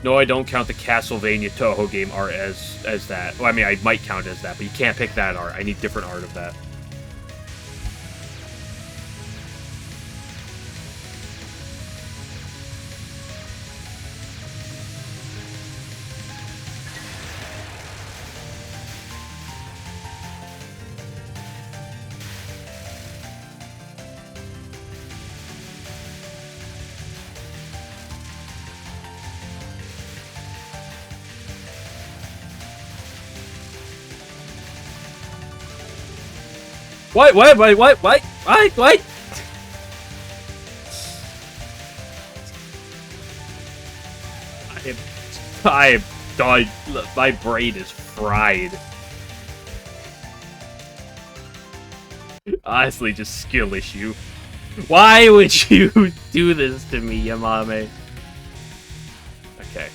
No, I don't count the Castlevania Touhou game art as that. Well, I mean, I might count it as that, but you can't pick that art. I need different art of that. What? My brain is fried. Honestly, just skill issue. Why would you do this to me, Yamame? Okay.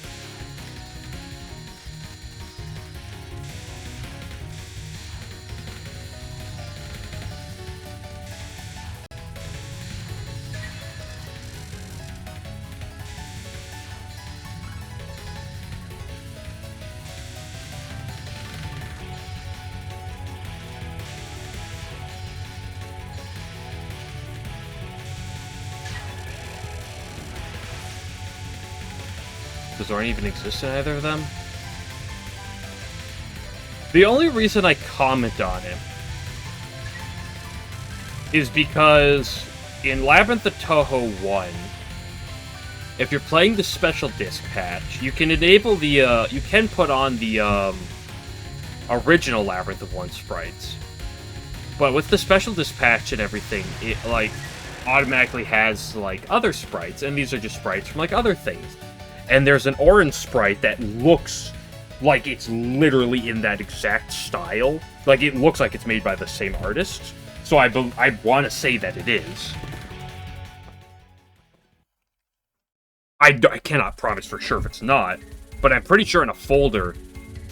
Does Orin even exist in either of them? The only reason I comment on it is because in Labyrinth of Touhou 1, if you're playing the special disc patch, you can enable the, you can put on the, original Labyrinth of 1 sprites. But with the special disc patch and everything, it, like, automatically has, like, other sprites, and these are just sprites from, like, other things. And there's an orange sprite that looks like it's literally in that exact style. Like, it looks like it's made by the same artist. So I want to say that it is. I cannot promise for sure if it's not. But I'm pretty sure in a folder,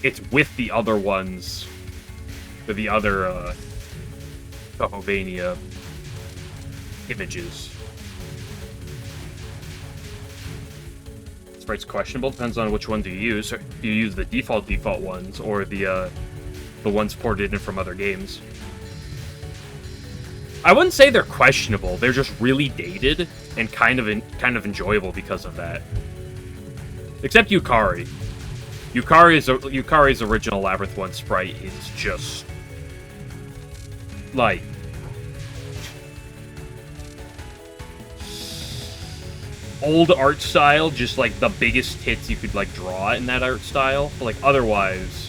it's with the other ones, with the other Touhou images. Sprite's questionable. Depends on which one do you use. Do you use the default ones or the ones ported in from other games? I wouldn't say they're questionable. They're just really dated and kind of enjoyable because of that. Except Yukari. Yukari's original Labyrinth 1 sprite is just like old art style, just like the biggest hits you could like draw in that art style. But, like, otherwise,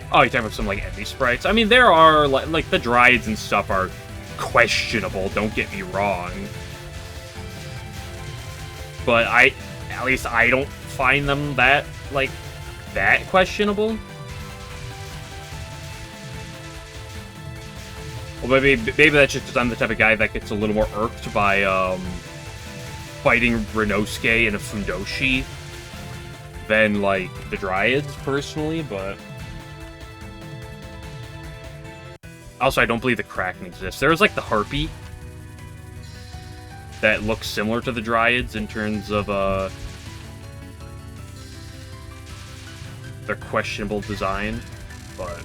oh, you're talking about some, like, enemy sprites? I mean, there are, like, the Dryads and stuff are questionable, don't get me wrong. But at least I don't find them that questionable. Well, maybe that's just because I'm the type of guy that gets a little more irked by, fighting Renosuke and a Fundoshi than, like, the Dryads, personally, but... Also, I don't believe the Kraken exists. There was, like, the Harpy that looks similar to the Dryads in terms of, their questionable design, but...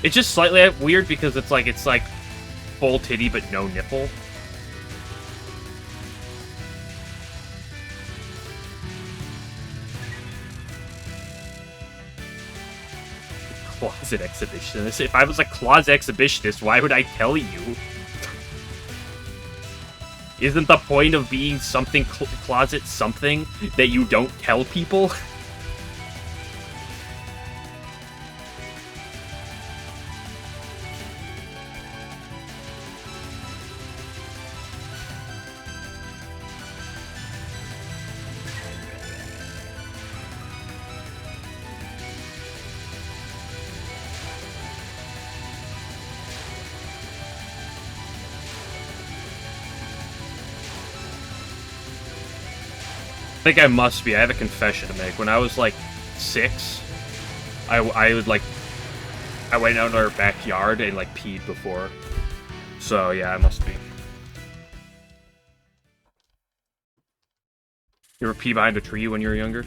It's just slightly weird because it's like full titty but no nipple. Closet exhibitionist. If I was a closet exhibitionist, why would I tell you? Isn't the point of being something closet something that you don't tell people? I think I must be. I have a confession to make. When I was, like, 6, I went out in our backyard and, like, peed before. So, yeah, I must be. You ever pee behind a tree when you were younger?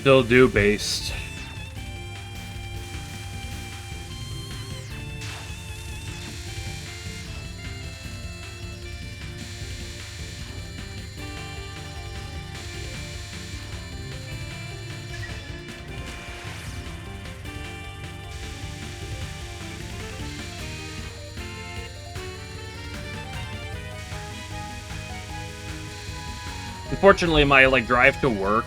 Still do based. Unfortunately, my, like, drive to work,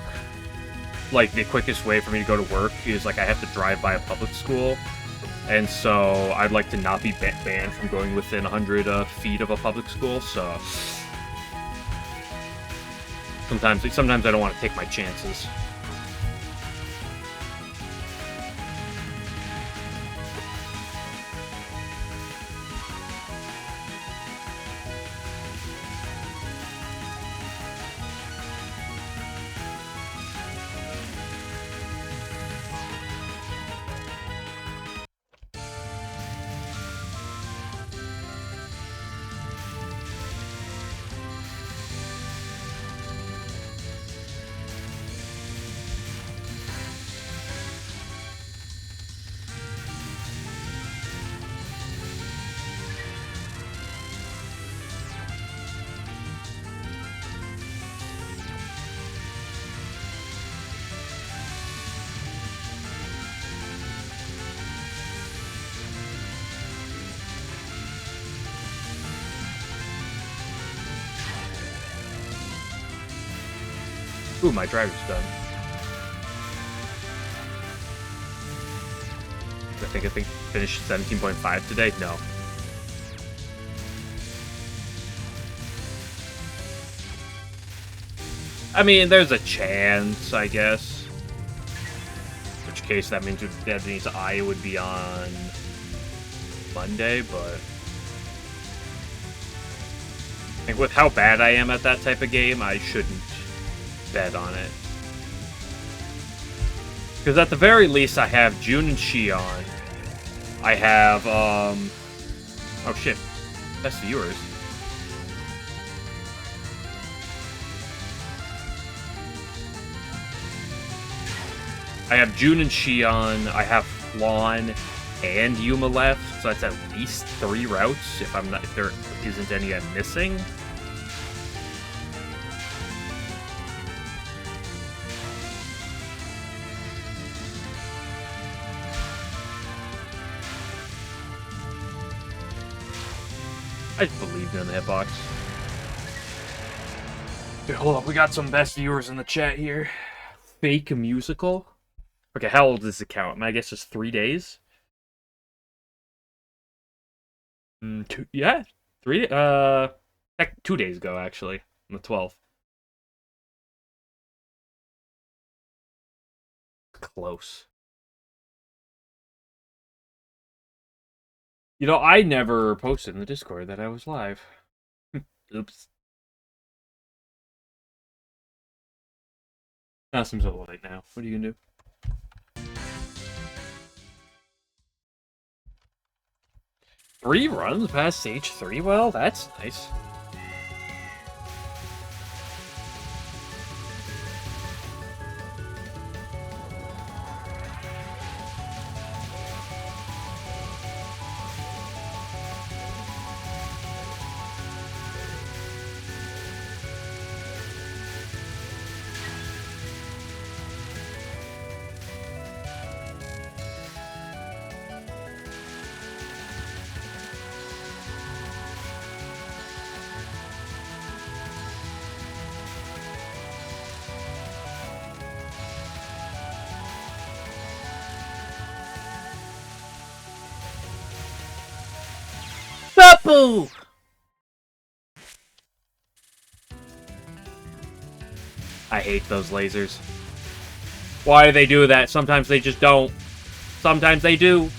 like, the quickest way for me to go to work is, like, I have to drive by a public school, and so I'd like to not be banned from going within 100 feet of a public school, so sometimes I don't want to take my chances. Ooh, my driver's done. I think finished 17.5 today? No. I mean, there's a chance, I guess. In which case, that means I would be on Monday, but I think with how bad I am at that type of game, I shouldn't bet on it. Because at the very least, I have June and Shion. I have, oh shit. Best viewers. I have June and Shion. I have Flan and Yuma left, so that's at least 3 routes. If there isn't any I'm missing. I just believed in the hitbox. Okay, hold up. We got some best viewers in the chat here. Fake musical. Okay, how old is this account? I guess it's 3 days. 2 days ago actually, on the 12th. Close. You know, I never posted in the Discord that I was live. Oops. That seems a little late now. What are you gonna do? 3 runs past stage 3? Well, that's nice. Boo! I hate those lasers. Why do they do that? Sometimes they just don't. Sometimes they do.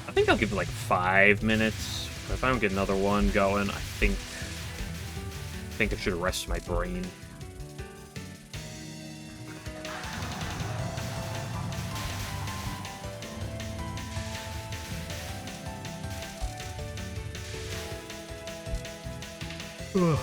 I think I'll give it like 5 minutes. If I don't get another one going, I think I should rest my brain. Ugh.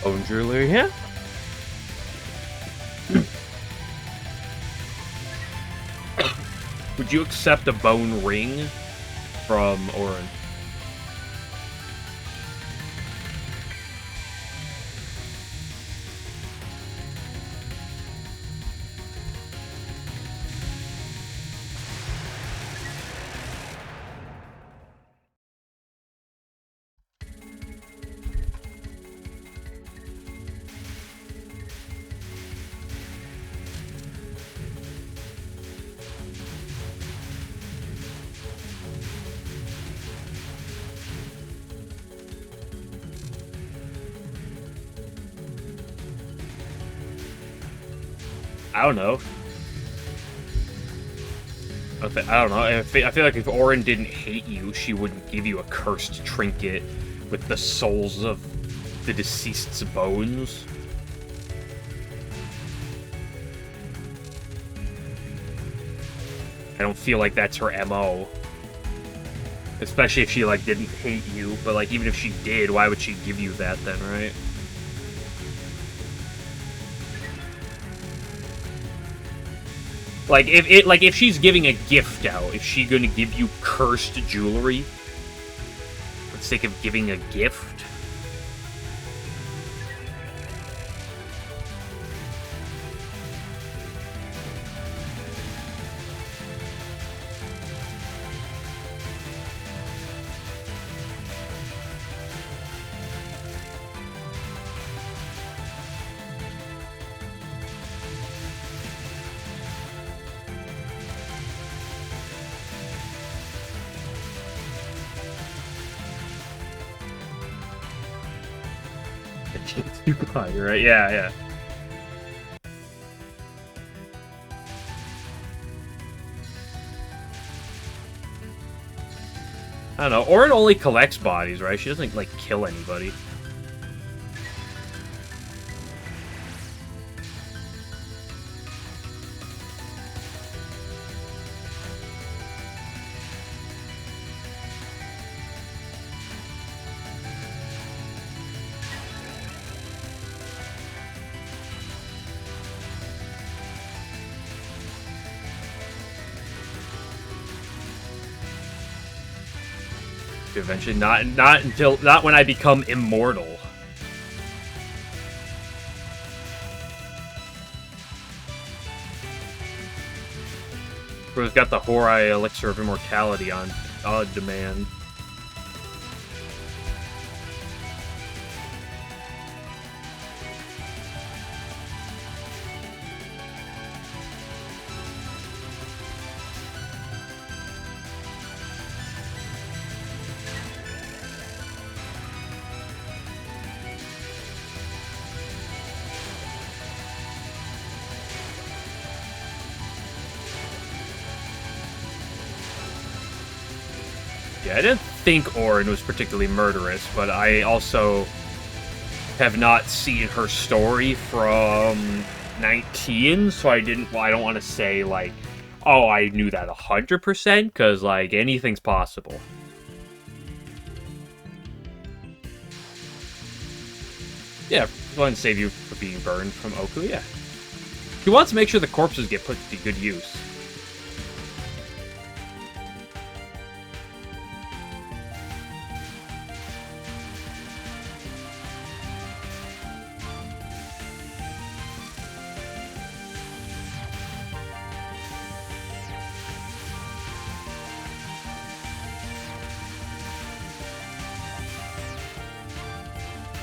Bone jewelry, yeah. Would you accept a bone ring from Orin? I don't know. I don't know. I feel like if Orin didn't hate you, she wouldn't give you a cursed trinket with the souls of the deceased's bones. I don't feel like that's her MO. Especially if she, like, didn't hate you. But, like, even if she did, why would she give you that then, right? Like, if she's giving a gift out, is she gonna give you cursed jewelry for the sake of giving a gift? Too high, right? Yeah, yeah. I don't know. Orin only collects bodies, right? She doesn't, like, kill anybody. Eventually, not when I become immortal. Bro's got the Horai Elixir of Immortality on demand. Yeah, I didn't think Orin was particularly murderous, but I also have not seen her story from 19, so I don't want to say, like, oh, I knew that 100%, because, like, anything's possible. Yeah, go ahead and save you for being burned from Oku, yeah. He wants to make sure the corpses get put to good use.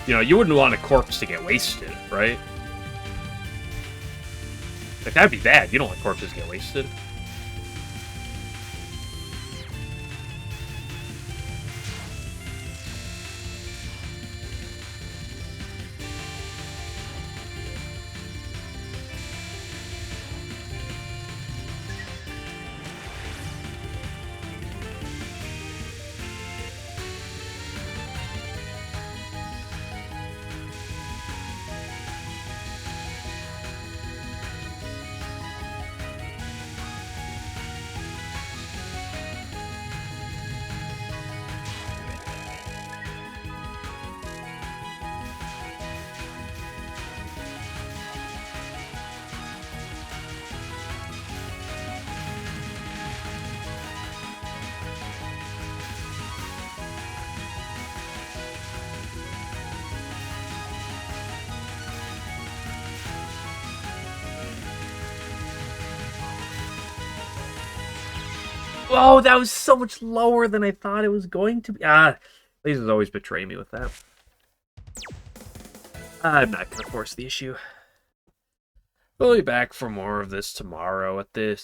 You know, you wouldn't want a corpse to get wasted, right? Like, that'd be bad. You don't want corpses to get wasted. Oh, that was so much lower than I thought it was going to be. Lasers always betray me with that. I'm not going to force the issue. We'll be back for more of this tomorrow at this